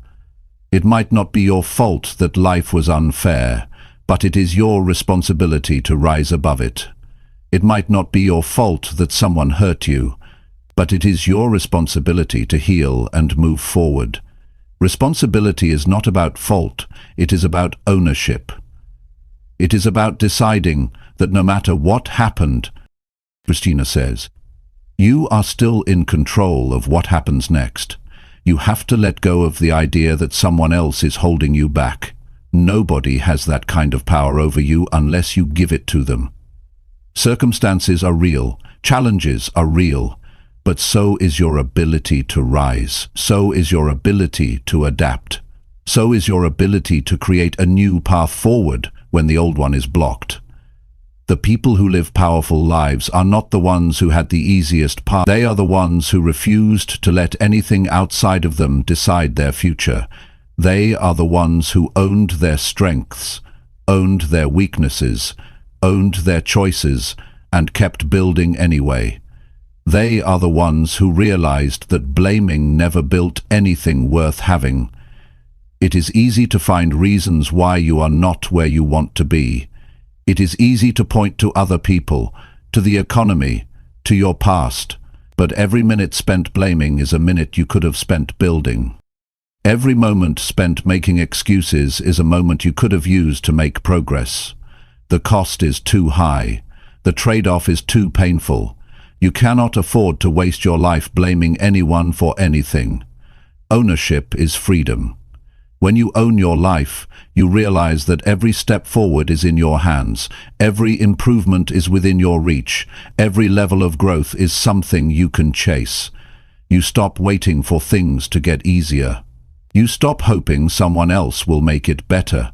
It might not be your fault that life was unfair, but it is your responsibility to rise above it. It might not be your fault that someone hurt you, but it is your responsibility to heal and move forward. Responsibility is not about fault, it is about ownership. It is about deciding that no matter what happened, Christina says, you are still in control of what happens next. You have to let go of the idea that someone else is holding you back. Nobody has that kind of power over you unless you give it to them. Circumstances are real, challenges are real, but so is your ability to rise. So is your ability to adapt. So is your ability to create a new path forward when the old one is blocked. The people who live powerful lives are not the ones who had the easiest path. They are the ones who refused to let anything outside of them decide their future. They are the ones who owned their strengths, owned their weaknesses, owned their choices, and kept building anyway. They are the ones who realized that blaming never built anything worth having. It is easy to find reasons why you are not where you want to be. It is easy to point to other people, to the economy, to your past, but every minute spent blaming is a minute you could have spent building. Every moment spent making excuses is a moment you could have used to make progress. The cost is too high. The trade-off is too painful. You cannot afford to waste your life blaming anyone for anything. Ownership is freedom. When you own your life, you realize that every step forward is in your hands. Every improvement is within your reach. Every level of growth is something you can chase. You stop waiting for things to get easier. You stop hoping someone else will make it better.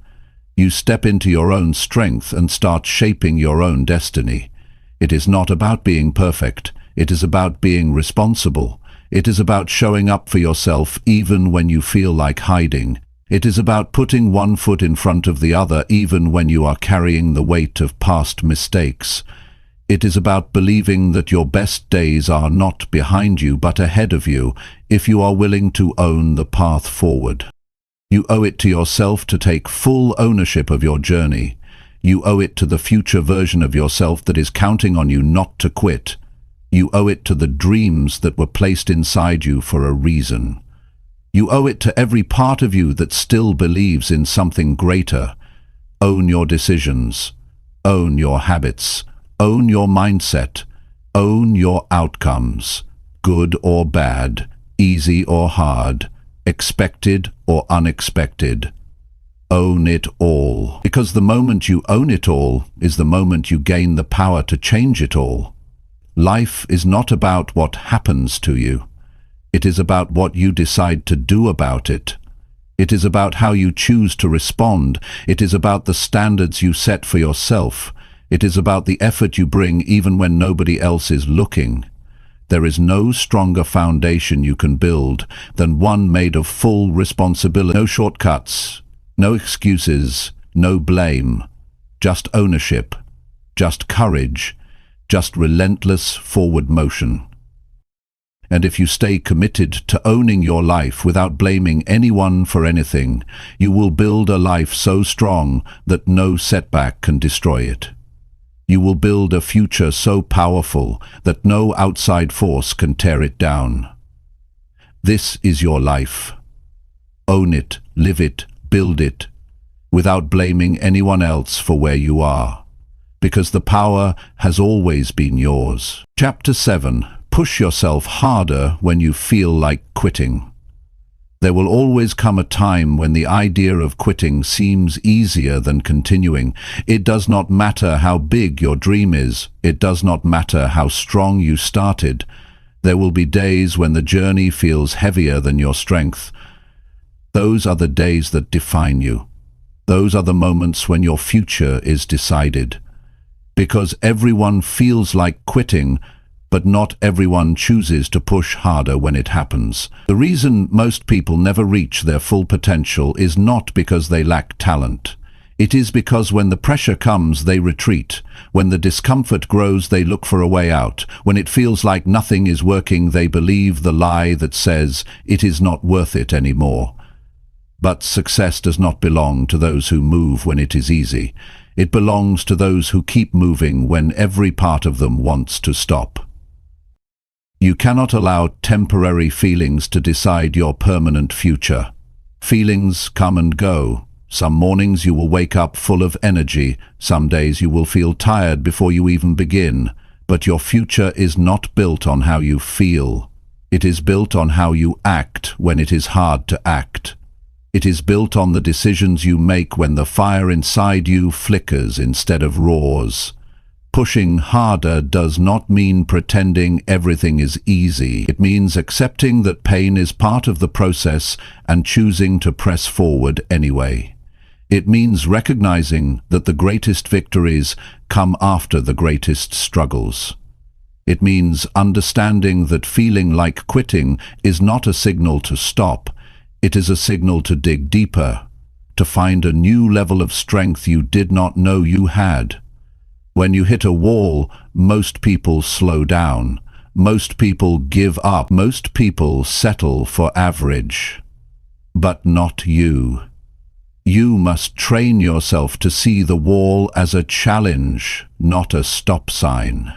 You step into your own strength and start shaping your own destiny. It is not about being perfect. It is about being responsible. It is about showing up for yourself even when you feel like hiding. It is about putting one foot in front of the other even when you are carrying the weight of past mistakes. It is about believing that your best days are not behind you but ahead of you if you are willing to own the path forward. You owe it to yourself to take full ownership of your journey. You owe it to the future version of yourself that is counting on you not to quit. You owe it to the dreams that were placed inside you for a reason. You owe it to every part of you that still believes in something greater. Own your decisions. Own your habits. Own your mindset. Own your outcomes. Good or bad, easy or hard, expected or unexpected. Own it all. Because the moment you own it all is the moment you gain the power to change it all. Life is not about what happens to you. It is about what you decide to do about it. It is about how you choose to respond. It is about the standards you set for yourself. It is about the effort you bring even when nobody else is looking. There is no stronger foundation you can build than one made of full responsibility. No shortcuts, no excuses, no blame. Just ownership, just courage, just relentless forward motion. And if you stay committed to owning your life without blaming anyone for anything, you will build a life so strong that no setback can destroy it. You will build a future so powerful that no outside force can tear it down. This is your life. Own it, live it, build it, without blaming anyone else for where you are, because the power has always been yours. Chapter 7. Push yourself harder when you feel like quitting. There will always come a time when the idea of quitting seems easier than continuing. It does not matter how big your dream is. It does not matter how strong you started. There will be days when the journey feels heavier than your strength. Those are the days that define you. Those are the moments when your future is decided. Because everyone feels like quitting, but not everyone chooses to push harder when it happens. The reason most people never reach their full potential is not because they lack talent. It is because when the pressure comes, they retreat. When the discomfort grows, they look for a way out. When it feels like nothing is working, they believe the lie that says it is not worth it anymore. But success does not belong to those who move when it is easy. It belongs to those who keep moving when every part of them wants to stop. You cannot allow temporary feelings to decide your permanent future. Feelings come and go. Some mornings you will wake up full of energy. Some days you will feel tired before you even begin. But your future is not built on how you feel. It is built on how you act when it is hard to act. It is built on the decisions you make when the fire inside you flickers instead of roars. Pushing harder does not mean pretending everything is easy. It means accepting that pain is part of the process and choosing to press forward anyway. It means recognizing that the greatest victories come after the greatest struggles. It means understanding that feeling like quitting is not a signal to stop. It is a signal to dig deeper, to find a new level of strength you did not know you had. When you hit a wall, most people slow down. Most people give up. Most people settle for average. But not you. You must train yourself to see the wall as a challenge, not a stop sign.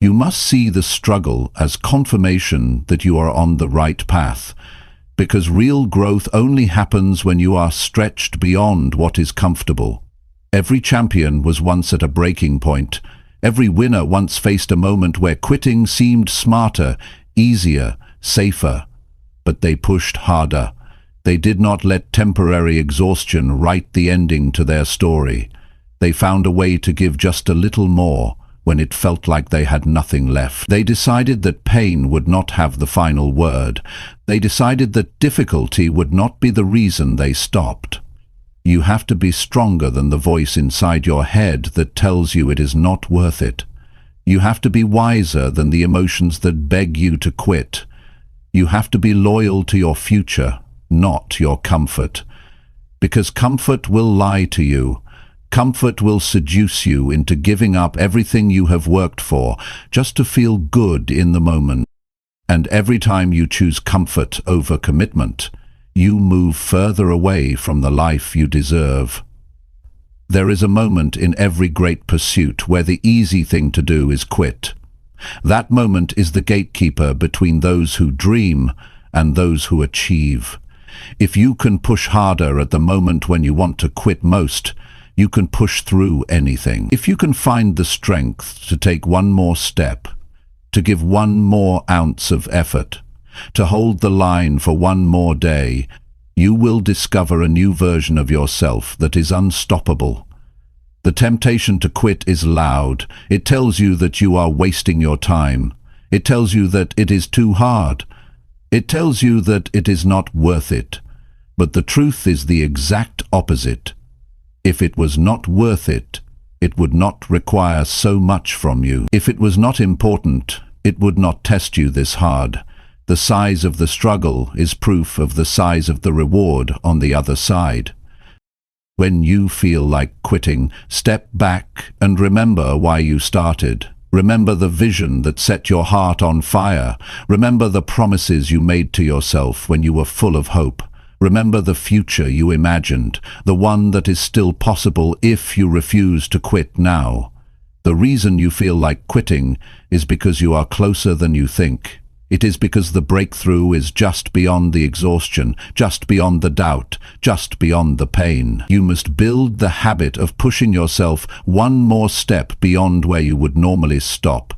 You must see the struggle as confirmation that you are on the right path, because real growth only happens when you are stretched beyond what is comfortable. Every champion was once at a breaking point. Every winner once faced a moment where quitting seemed smarter, easier, safer. But they pushed harder. They did not let temporary exhaustion write the ending to their story. They found a way to give just a little more when it felt like they had nothing left. They decided that pain would not have the final word. They decided that difficulty would not be the reason they stopped. You have to be stronger than the voice inside your head that tells you it is not worth it. You have to be wiser than the emotions that beg you to quit. You have to be loyal to your future, not your comfort. Because comfort will lie to you. Comfort will seduce you into giving up everything you have worked for just to feel good in the moment. And every time you choose comfort over commitment, you move further away from the life you deserve. There is a moment in every great pursuit where the easy thing to do is quit. That moment is the gatekeeper between those who dream and those who achieve. If you can push harder at the moment when you want to quit most, you can push through anything. If you can find the strength to take one more step, to give one more ounce of effort, to hold the line for one more day, you will discover a new version of yourself that is unstoppable. The temptation to quit is loud. It tells you that you are wasting your time. It tells you that it is too hard. It tells you that it is not worth it. But the truth is the exact opposite. If it was not worth it, it would not require so much from you. If it was not important, it would not test you this hard. The size of the struggle is proof of the size of the reward on the other side. When you feel like quitting, step back and remember why you started. Remember the vision that set your heart on fire. Remember the promises you made to yourself when you were full of hope. Remember the future you imagined, the one that is still possible if you refuse to quit now. The reason you feel like quitting is because you are closer than you think. It is because the breakthrough is just beyond the exhaustion, just beyond the doubt, just beyond the pain. You must build the habit of pushing yourself one more step beyond where you would normally stop.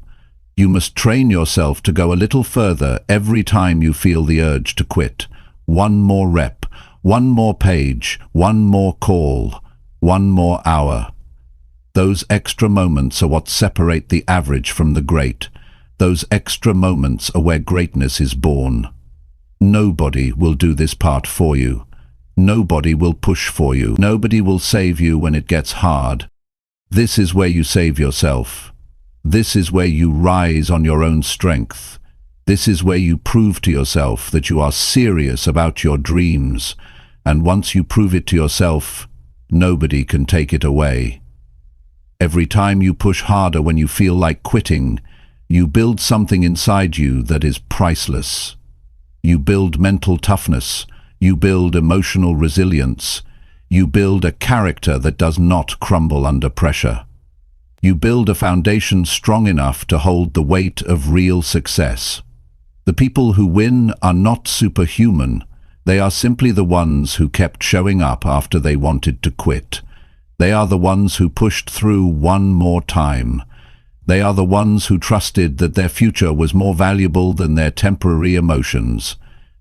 You must train yourself to go a little further every time you feel the urge to quit. One more rep, one more page, one more call, one more hour. Those extra moments are what separate the average from the great. Those extra moments are where greatness is born. Nobody will do this part for you. Nobody will push for you. Nobody will save you when it gets hard. This is where you save yourself. This is where you rise on your own strength. This is where you prove to yourself that you are serious about your dreams. And once you prove it to yourself, nobody can take it away. Every time you push harder when you feel like quitting, you build something inside you that is priceless. You build mental toughness. You build emotional resilience. You build a character that does not crumble under pressure. You build a foundation strong enough to hold the weight of real success. The people who win are not superhuman. They are simply the ones who kept showing up after they wanted to quit. They are the ones who pushed through one more time. They are the ones who trusted that their future was more valuable than their temporary emotions.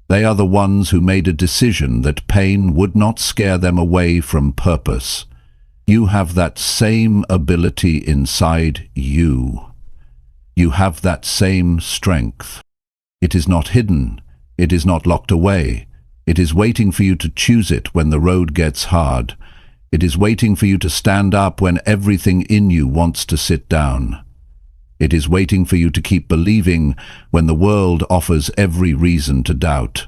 They are the ones who made a decision that pain would not scare them away from purpose. You have that same ability inside you. You have that same strength. It is not hidden. It is not locked away. It is waiting for you to choose it when the road gets hard. It is waiting for you to stand up when everything in you wants to sit down. It is waiting for you to keep believing when the world offers every reason to doubt.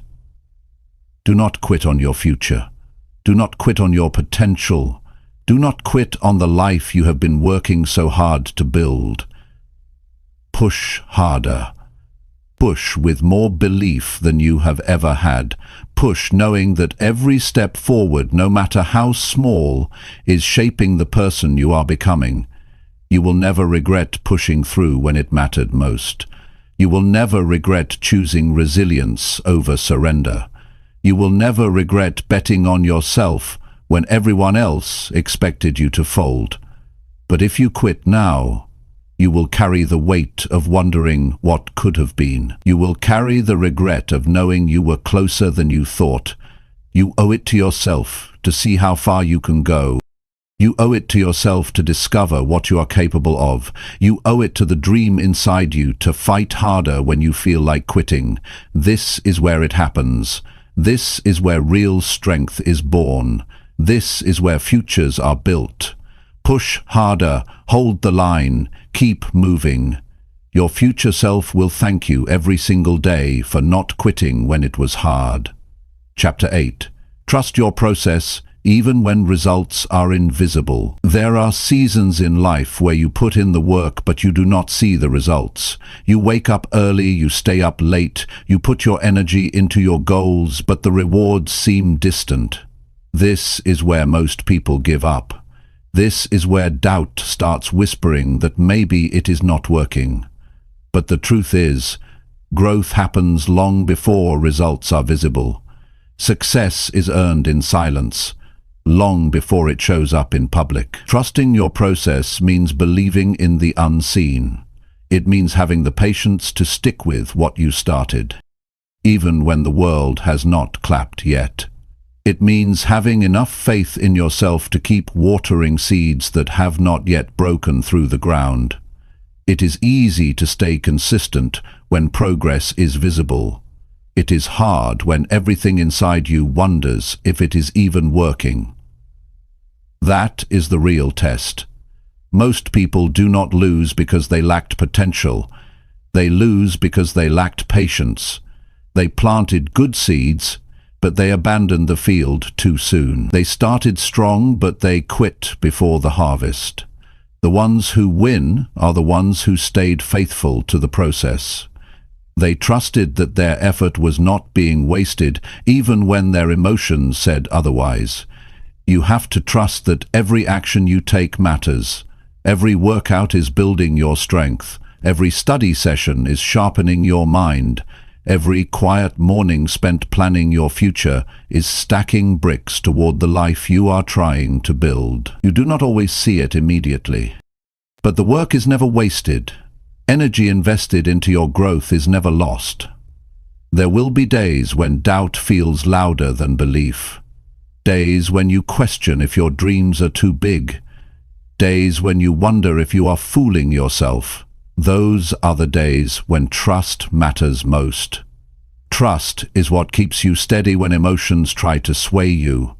Do not quit on your future. Do not quit on your potential. Do not quit on the life you have been working so hard to build. Push harder. Push with more belief than you have ever had. Push knowing that every step forward, no matter how small, is shaping the person you are becoming. You will never regret pushing through when it mattered most. You will never regret choosing resilience over surrender. You will never regret betting on yourself when everyone else expected you to fold. But if you quit now, you will carry the weight of wondering what could have been. You will carry the regret of knowing you were closer than you thought. You owe it to yourself to see how far you can go. You owe it to yourself to discover what you are capable of. You owe it to the dream inside you to fight harder when you feel like quitting. This is where it happens. This is where real strength is born. This is where futures are built. Push harder, hold the line, keep moving. Your future self will thank you every single day for not quitting when it was hard. Chapter 8. Trust your process, even when results are invisible. There are seasons in life where you put in the work but you do not see the results. You wake up early, you stay up late, you put your energy into your goals, but the rewards seem distant. This is where most people give up. This is where doubt starts whispering that maybe it is not working. But the truth is, growth happens long before results are visible. Success is earned in silence, long before it shows up in public. Trusting your process means believing in the unseen. It means having the patience to stick with what you started, even when the world has not clapped yet. It means having enough faith in yourself to keep watering seeds that have not yet broken through the ground. It is easy to stay consistent when progress is visible. It is hard when everything inside you wonders if it is even working. That is the real test. Most people do not lose because they lacked potential. They lose because they lacked patience. They planted good seeds, but they abandoned the field too soon. They started strong, but they quit before the harvest. The ones who win are the ones who stayed faithful to the process. They trusted that their effort was not being wasted, even when their emotions said otherwise. You have to trust that every action you take matters. Every workout is building your strength. Every study session is sharpening your mind. Every quiet morning spent planning your future is stacking bricks toward the life you are trying to build. You do not always see it immediately. But the work is never wasted. Energy invested into your growth is never lost. There will be days when doubt feels louder than belief. Days when you question if your dreams are too big. Days when you wonder if you are fooling yourself. Those are the days when trust matters most. Trust is what keeps you steady when emotions try to sway you.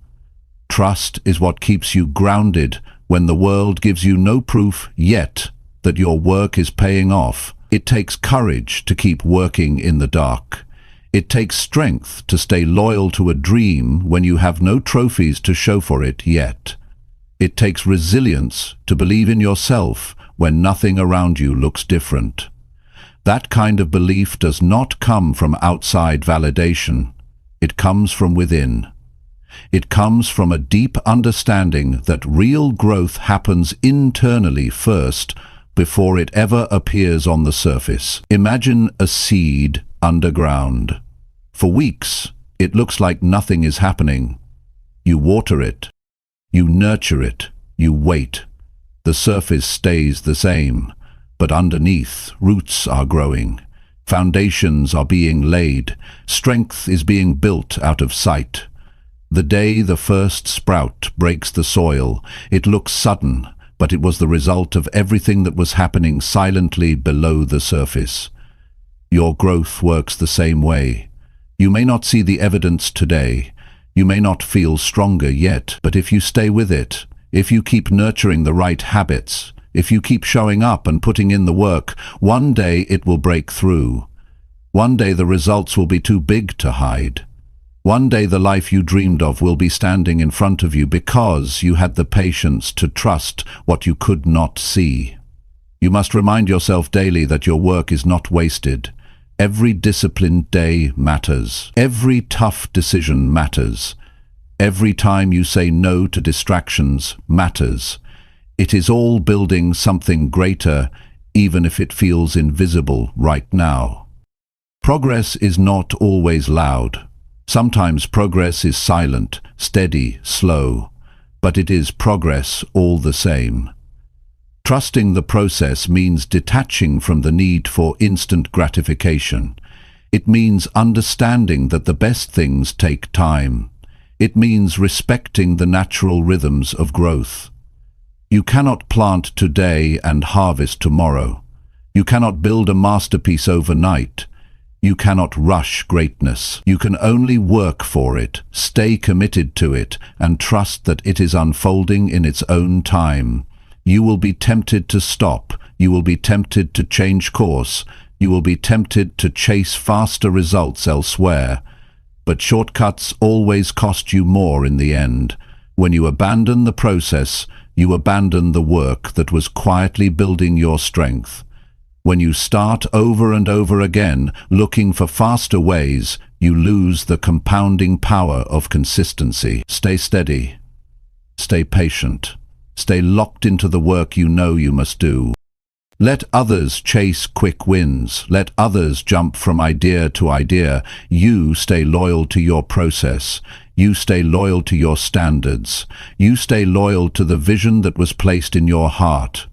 Trust is what keeps you grounded when the world gives you no proof yet that your work is paying off. It takes courage to keep working in the dark. It takes strength to stay loyal to a dream when you have no trophies to show for it yet. It takes resilience to believe in yourself when nothing around you looks different. That kind of belief does not come from outside validation. It comes from within. It comes from a deep understanding that real growth happens internally first before it ever appears on the surface. Imagine a seed underground. For weeks, It looks like nothing is happening. You water it. You nurture it. You wait. The surface stays the same, but underneath, roots are growing. Foundations are being laid. Strength is being built out of sight. The day the first sprout breaks the soil, it looks sudden, but it was the result of everything that was happening silently below the surface. Your growth works the same way. You may not see the evidence today. You may not feel stronger yet, but if you stay with it, if you keep nurturing the right habits, if you keep showing up and putting in the work, one day it will break through. One day the results will be too big to hide. One day the life you dreamed of will be standing in front of you because you had the patience to trust what you could not see. You must remind yourself daily that your work is not wasted. Every disciplined day matters. Every tough decision matters. Every time you say no to distractions matters. It is all building something greater, even if it feels invisible right now. Progress is not always loud. Sometimes progress is silent, steady, slow, but it is progress all the same. Trusting the process means detaching from the need for instant gratification. It means understanding that the best things take time. It means respecting the natural rhythms of growth. You cannot plant today and harvest tomorrow. You cannot build a masterpiece overnight. You cannot rush greatness. You can only work for it, stay committed to it, and trust that it is unfolding in its own time. You will be tempted to stop. You will be tempted to change course. You will be tempted to chase faster results elsewhere. But shortcuts always cost you more in the end. When you abandon the process, you abandon the work that was quietly building your strength. When you start over and over again, looking for faster ways, you lose the compounding power of consistency. Stay steady. Stay patient. Stay locked into the work you know you must do. Let others chase quick wins. Let others jump from idea to idea. You stay loyal to your process. You stay loyal to your standards. You stay loyal to the vision that was placed in your heart.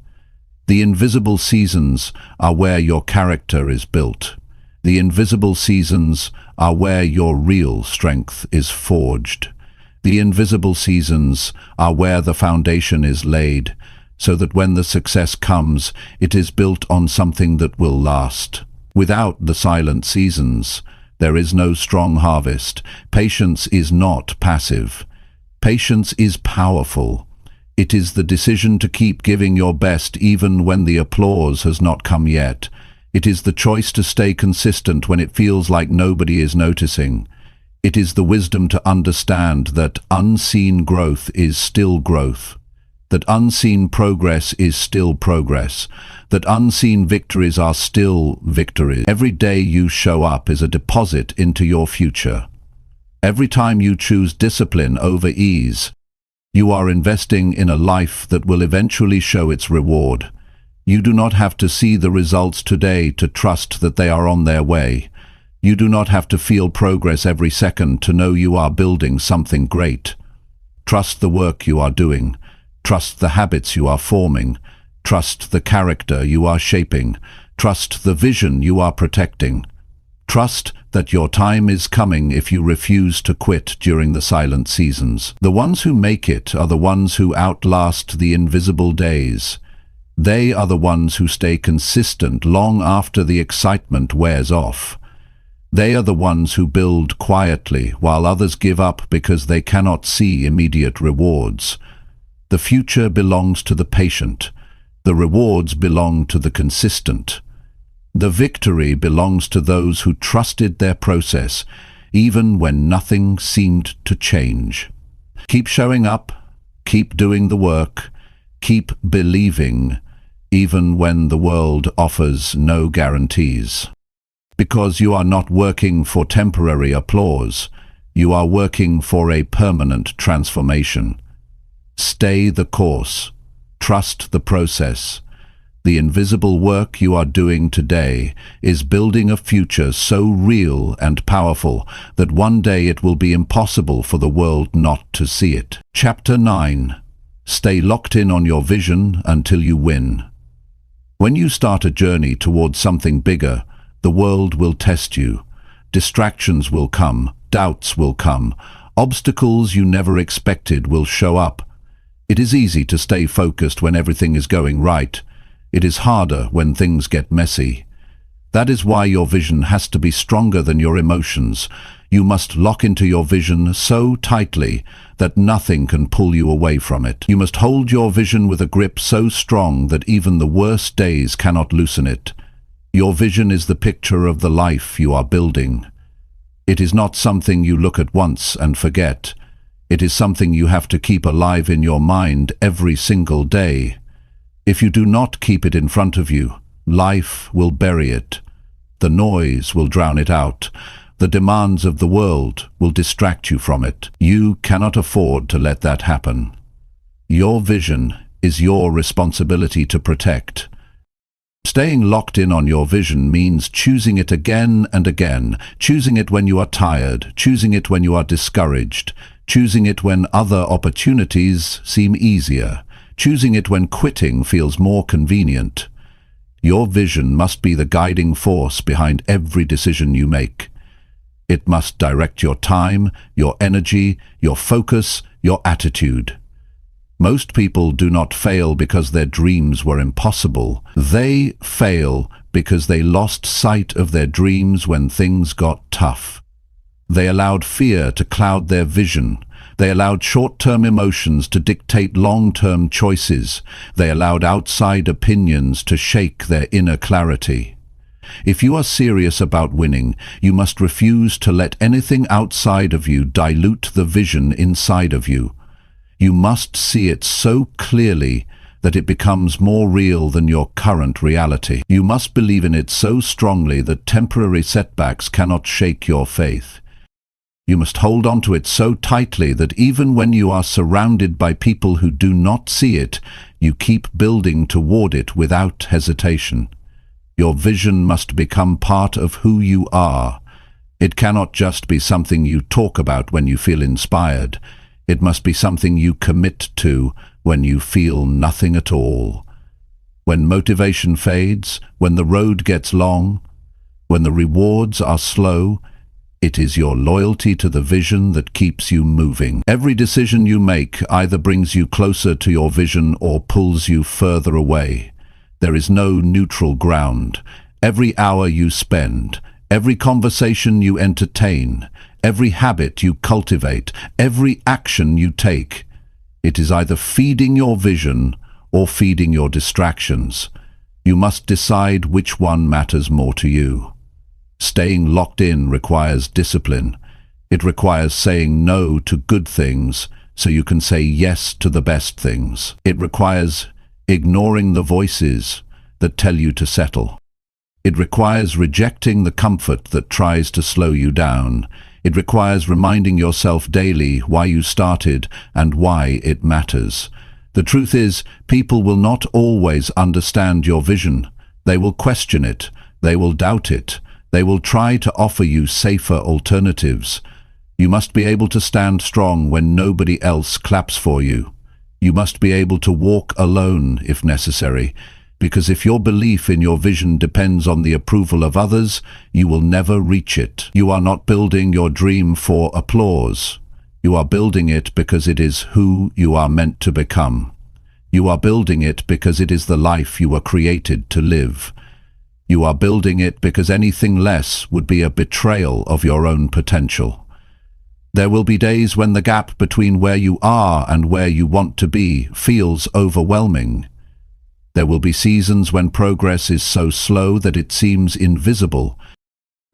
The invisible seasons are where your character is built. The invisible seasons are where your real strength is forged. The invisible seasons are where the foundation is laid, so that when the success comes, it is built on something that will last. Without the silent seasons, there is no strong harvest. Patience is not passive. Patience is powerful. It is the decision to keep giving your best even when the applause has not come yet. It is the choice to stay consistent when it feels like nobody is noticing. It is the wisdom to understand that unseen growth is still growth, that unseen progress is still progress, that unseen victories are still victories. Every day you show up is a deposit into your future. Every time you choose discipline over ease, you are investing in a life that will eventually show its reward. You do not have to see the results today to trust that they are on their way. You do not have to feel progress every second to know you are building something great. Trust the work you are doing. Trust the habits you are forming. Trust the character you are shaping. Trust the vision you are protecting. Trust that your time is coming if you refuse to quit during the silent seasons. The ones who make it are the ones who outlast the invisible days. They are the ones who stay consistent long after the excitement wears off. They are the ones who build quietly while others give up because they cannot see immediate rewards. The future belongs to the patient. The rewards belong to the consistent. The victory belongs to those who trusted their process, even when nothing seemed to change. Keep showing up, keep doing the work, keep believing, even when the world offers no guarantees. Because you are not working for temporary applause, you are working for a permanent transformation. Stay the course. Trust the process. The invisible work you are doing today is building a future so real and powerful that one day it will be impossible for the world not to see it. Chapter 9. Stay locked in on your vision until you win. When you start a journey towards something bigger, the world will test you. Distractions will come, doubts will come, obstacles you never expected will show up. It is easy to stay focused when everything is going right. It is harder when things get messy. That is why your vision has to be stronger than your emotions. You must lock into your vision so tightly that nothing can pull you away from it. You must hold your vision with a grip so strong that even the worst days cannot loosen it. Your vision is the picture of the life you are building. It is not something you look at once and forget. It is something you have to keep alive in your mind every single day. If you do not keep it in front of you, life will bury it. The noise will drown it out. The demands of the world will distract you from it. You cannot afford to let that happen. Your vision is your responsibility to protect. Staying locked in on your vision means choosing it again and again, choosing it when you are tired, choosing it when you are discouraged, choosing it when other opportunities seem easier, choosing it when quitting feels more convenient. Your vision must be the guiding force behind every decision you make. It must direct your time, your energy, your focus, your attitude. Most people do not fail because their dreams were impossible. They fail because they lost sight of their dreams when things got tough. They allowed fear to cloud their vision. They allowed short-term emotions to dictate long-term choices. They allowed outside opinions to shake their inner clarity. If you are serious about winning, you must refuse to let anything outside of you dilute the vision inside of you. You must see it so clearly that it becomes more real than your current reality. You must believe in it so strongly that temporary setbacks cannot shake your faith. You must hold on to it so tightly that even when you are surrounded by people who do not see it, you keep building toward it without hesitation. Your vision must become part of who you are. It cannot just be something you talk about when you feel inspired. It must be something you commit to when you feel nothing at all. When motivation fades, when the road gets long, when the rewards are slow, it is your loyalty to the vision that keeps you moving. Every decision you make either brings you closer to your vision or pulls you further away. There is no neutral ground. Every hour you spend, every conversation you entertain, every habit you cultivate, every action you take, it is either feeding your vision or feeding your distractions. You must decide which one matters more to you. Staying locked in requires discipline. It requires saying no to good things so you can say yes to the best things. It requires ignoring the voices that tell you to settle. It requires rejecting the comfort that tries to slow you down. It requires reminding yourself daily why you started and why it matters. The truth is, people will not always understand your vision. They will question it. They will doubt it. They will try to offer you safer alternatives. You must be able to stand strong when nobody else claps for you. You must be able to walk alone if necessary, because if your belief in your vision depends on the approval of others, you will never reach it. You are not building your dream for applause. You are building it because it is who you are meant to become. You are building it because it is the life you were created to live. You are building it because anything less would be a betrayal of your own potential. There will be days when the gap between where you are and where you want to be feels overwhelming. There will be seasons when progress is so slow that it seems invisible.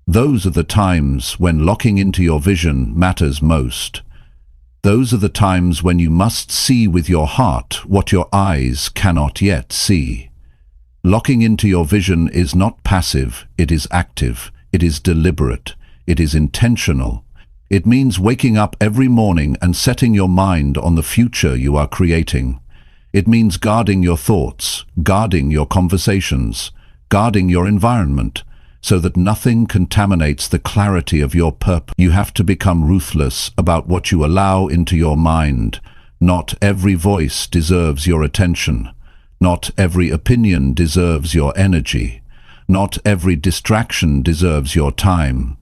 Those are the times when locking into your vision matters most. Those are the times when you must see with your heart what your eyes cannot yet see. Locking into your vision is not passive, it is active, it is deliberate, it is intentional. It means waking up every morning and setting your mind on the future you are creating. It means guarding your thoughts, guarding your conversations, guarding your environment, so that nothing contaminates the clarity of your purpose. You have to become ruthless about what you allow into your mind. Not every voice deserves your attention. Not every opinion deserves your energy. Not every distraction deserves your time.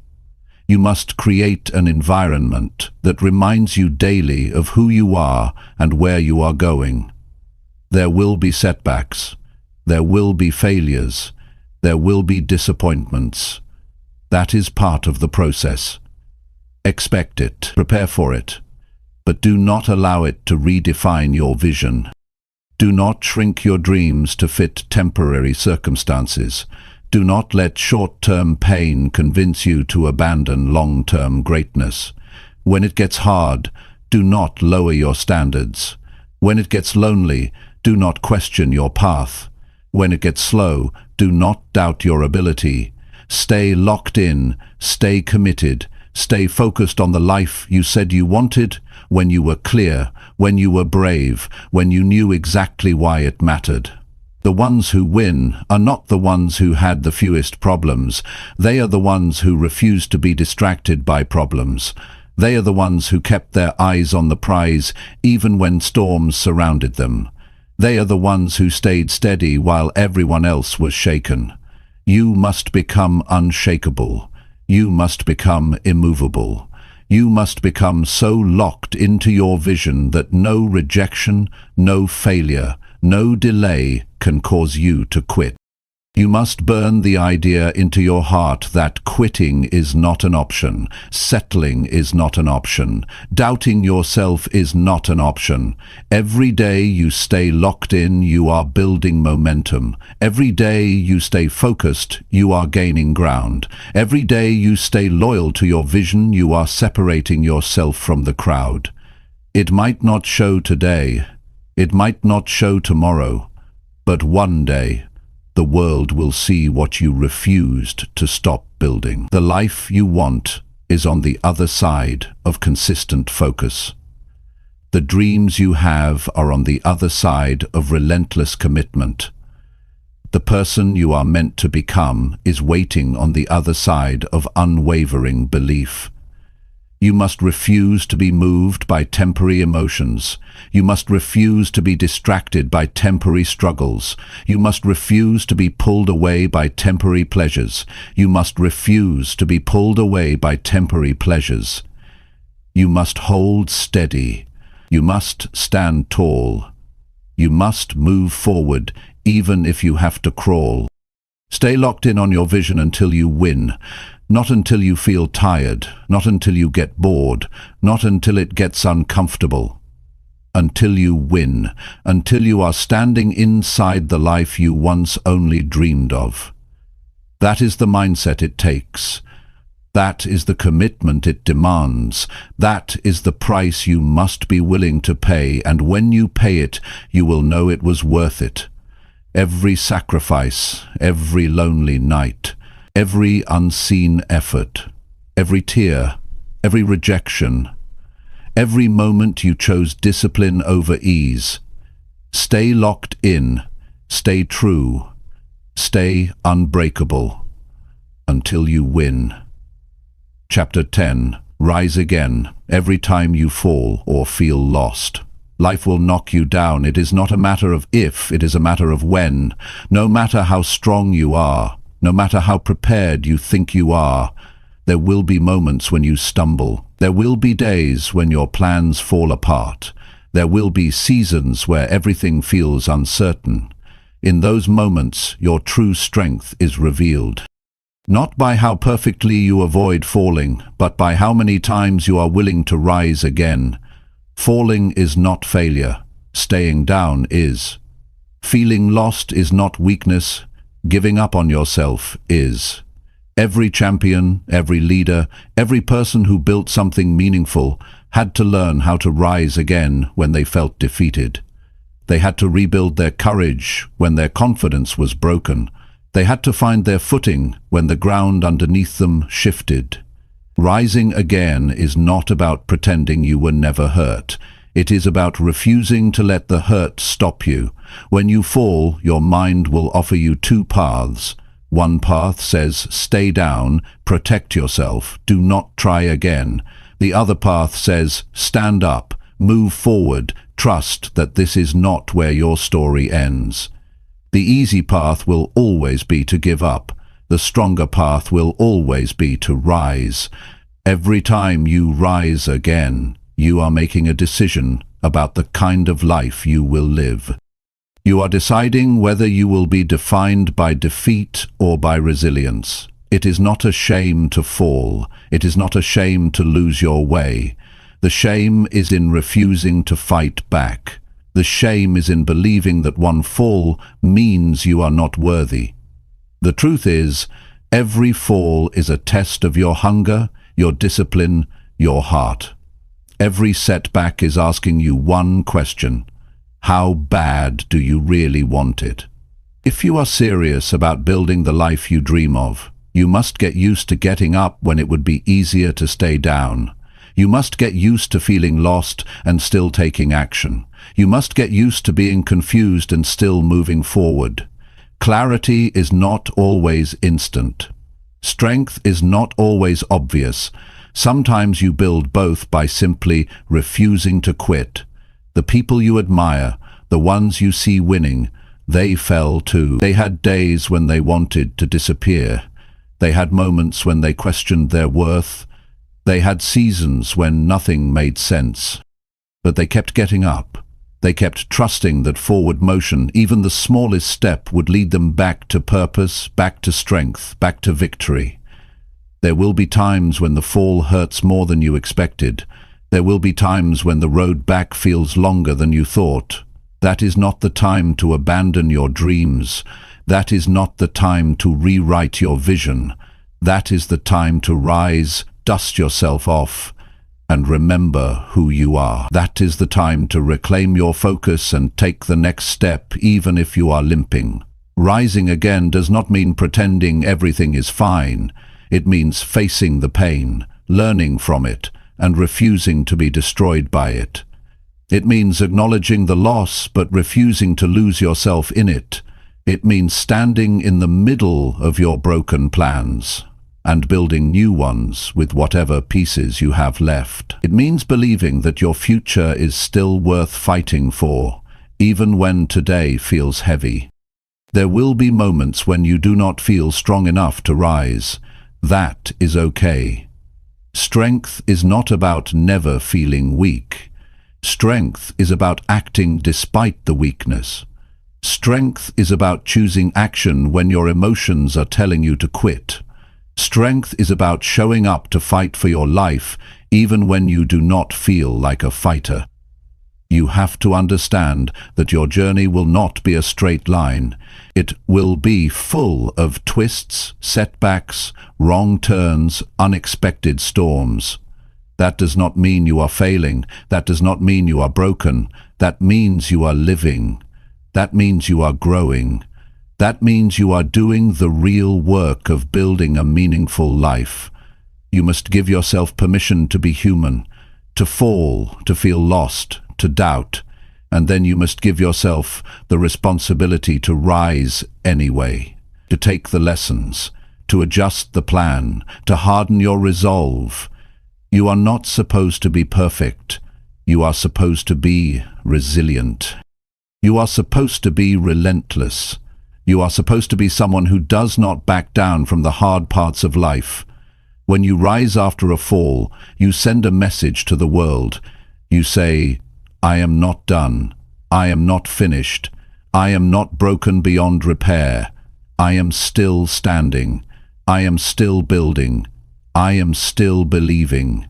You must create an environment that reminds you daily of who you are and where you are going. There will be setbacks. There will be failures. There will be disappointments. That is part of the process. Expect it, prepare for it, but do not allow it to redefine your vision. Do not shrink your dreams to fit temporary circumstances. Do not let short-term pain convince you to abandon long-term greatness. When it gets hard, do not lower your standards. When it gets lonely, do not question your path. When it gets slow, do not doubt your ability. Stay locked in, stay committed, stay focused on the life you said you wanted, when you were clear, when you were brave, when you knew exactly why it mattered. The ones who win are not the ones who had the fewest problems. They are the ones who refused to be distracted by problems. They are the ones who kept their eyes on the prize even when storms surrounded them. They are the ones who stayed steady while everyone else was shaken. You must become unshakable. You must become immovable. You must become so locked into your vision that no rejection, no failure, no delay can cause you to quit. You must burn the idea into your heart that quitting is not an option, settling is not an option, doubting yourself is not an option. Every day you stay locked in, you are building momentum. Every day you stay focused, you are gaining ground. Every day you stay loyal to your vision, you are separating yourself from the crowd. It might not show today, it might not show tomorrow, but one day, the world will see what you refused to stop building. The life you want is on the other side of consistent focus. The dreams you have are on the other side of relentless commitment. The person you are meant to become is waiting on the other side of unwavering belief. You must refuse to be moved by temporary emotions. You must refuse to be distracted by temporary struggles. You must refuse to be pulled away by temporary pleasures. You must refuse to be pulled away by temporary pleasures. You must hold steady. You must stand tall. You must move forward, even if you have to crawl. Stay locked in on your vision until you win. Not until you feel tired, not until you get bored, not until it gets uncomfortable. Until you win, until you are standing inside the life you once only dreamed of. That is the mindset it takes. That is the commitment it demands. That is the price you must be willing to pay, and when you pay it, you will know it was worth it. Every sacrifice, every lonely night, every unseen effort, every tear, every rejection, every moment you chose discipline over ease. Stay locked in, stay true, stay unbreakable, until you win. Chapter 10. Rise again, every time you fall or feel lost. Life will knock you down. It is not a matter of if, it is a matter of when. No matter how strong you are, no matter how prepared you think you are, there will be moments when you stumble. There will be days when your plans fall apart. There will be seasons where everything feels uncertain. In those moments, your true strength is revealed. Not by how perfectly you avoid falling, but by how many times you are willing to rise again. Falling is not failure. Staying down is. Feeling lost is not weakness. Giving up on yourself is. Every champion, every leader, every person who built something meaningful had to learn how to rise again when they felt defeated. They had to rebuild their courage when their confidence was broken. They had to find their footing when the ground underneath them shifted. Rising again is not about pretending you were never hurt. It is about refusing to let the hurt stop you. When you fall, your mind will offer you two paths. One path says, stay down, protect yourself, do not try again. The other path says, stand up, move forward, trust that this is not where your story ends. The easy path will always be to give up. The stronger path will always be to rise. Every time you rise again, you are making a decision about the kind of life you will live. You are deciding whether you will be defined by defeat or by resilience. It is not a shame to fall. It is not a shame to lose your way. The shame is in refusing to fight back. The shame is in believing that one fall means you are not worthy. The truth is, every fall is a test of your hunger, your discipline, your heart. Every setback is asking you one question: how bad do you really want it? If you are serious about building the life you dream of, you must get used to getting up when it would be easier to stay down. You must get used to feeling lost and still taking action. You must get used to being confused and still moving forward. Clarity is not always instant. Strength is not always obvious. Sometimes you build both by simply refusing to quit. The people you admire, the ones you see winning, they fell too. They had days when they wanted to disappear. They had moments when they questioned their worth. They had seasons when nothing made sense. But they kept getting up. They kept trusting that forward motion, even the smallest step, would lead them back to purpose, back to strength, back to victory. There will be times when the fall hurts more than you expected. There will be times when the road back feels longer than you thought. That is not the time to abandon your dreams. That is not the time to rewrite your vision. That is the time to rise, dust yourself off, and remember who you are. That is the time to reclaim your focus and take the next step, even if you are limping. Rising again does not mean pretending everything is fine. It means facing the pain, learning from it, and refusing to be destroyed by it. It means acknowledging the loss but refusing to lose yourself in it. It means standing in the middle of your broken plans and building new ones with whatever pieces you have left. It means believing that your future is still worth fighting for, even when today feels heavy. There will be moments when you do not feel strong enough to rise. That is okay. Strength is not about never feeling weak. Strength is about acting despite the weakness. Strength is about choosing action when your emotions are telling you to quit. Strength is about showing up to fight for your life even when you do not feel like a fighter. You have to understand that your journey will not be a straight line. It will be full of twists, setbacks, wrong turns, unexpected storms. That does not mean you are failing. That does not mean you are broken. That means you are living. That means you are growing. That means you are doing the real work of building a meaningful life. You must give yourself permission to be human, to fall, to feel lost, to doubt, and then you must give yourself the responsibility to rise anyway, to take the lessons, to adjust the plan, to harden your resolve. You are not supposed to be perfect. You are supposed to be resilient. You are supposed to be relentless. You are supposed to be someone who does not back down from the hard parts of life. When you rise after a fall, you send a message to the world. You say, I am not done. I am not finished. I am not broken beyond repair. I am still standing. I am still building. I am still believing.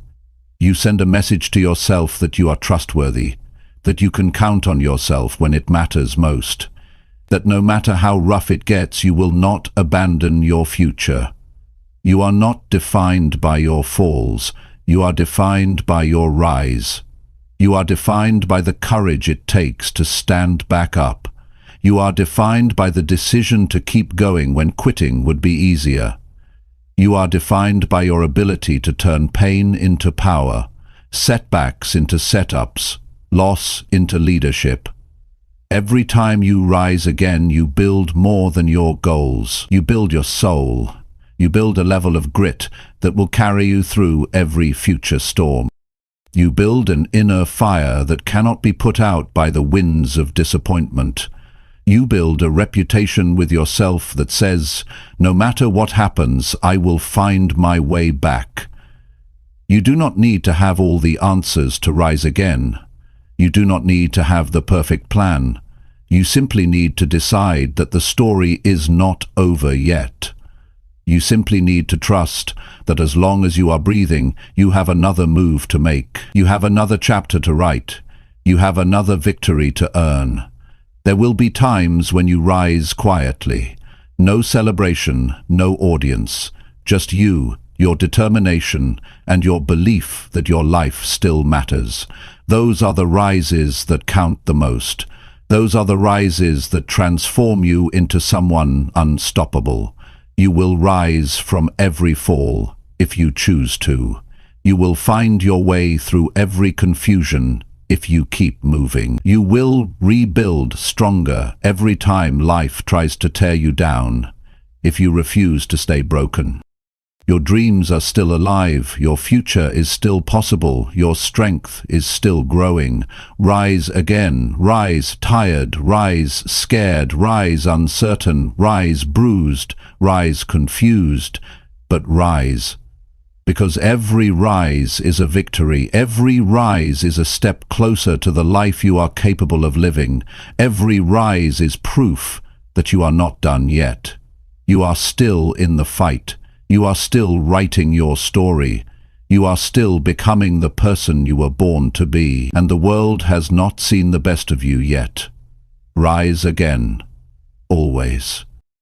You send a message to yourself that you are trustworthy, that you can count on yourself when it matters most, that no matter how rough it gets, you will not abandon your future. You are not defined by your falls. You are defined by your rise. You are defined by the courage it takes to stand back up. You are defined by the decision to keep going when quitting would be easier. You are defined by your ability to turn pain into power, setbacks into setups, loss into leadership. Every time you rise again, you build more than your goals. You build your soul. You build a level of grit that will carry you through every future storm. You build an inner fire that cannot be put out by the winds of disappointment. You build a reputation with yourself that says, no matter what happens, I will find my way back. You do not need to have all the answers to rise again. You do not need to have the perfect plan. You simply need to decide that the story is not over yet. You simply need to trust that as long as you are breathing, you have another move to make. You have another chapter to write. You have another victory to earn. There will be times when you rise quietly. No celebration, no audience. Just you, your determination, and your belief that your life still matters. Those are the rises that count the most. Those are the rises that transform you into someone unstoppable. You will rise from every fall, if you choose to. You will find your way through every confusion, if you keep moving. You will rebuild stronger every time life tries to tear you down, if you refuse to stay broken. Your dreams are still alive, your future is still possible, your strength is still growing. Rise again, rise tired, rise scared, rise uncertain, rise bruised, rise confused, but rise. Because every rise is a victory, every rise is a step closer to the life you are capable of living. Every rise is proof that you are not done yet. You are still in the fight. You are still writing your story. You are still becoming the person you were born to be, and the world has not seen the best of you yet. Rise again, always.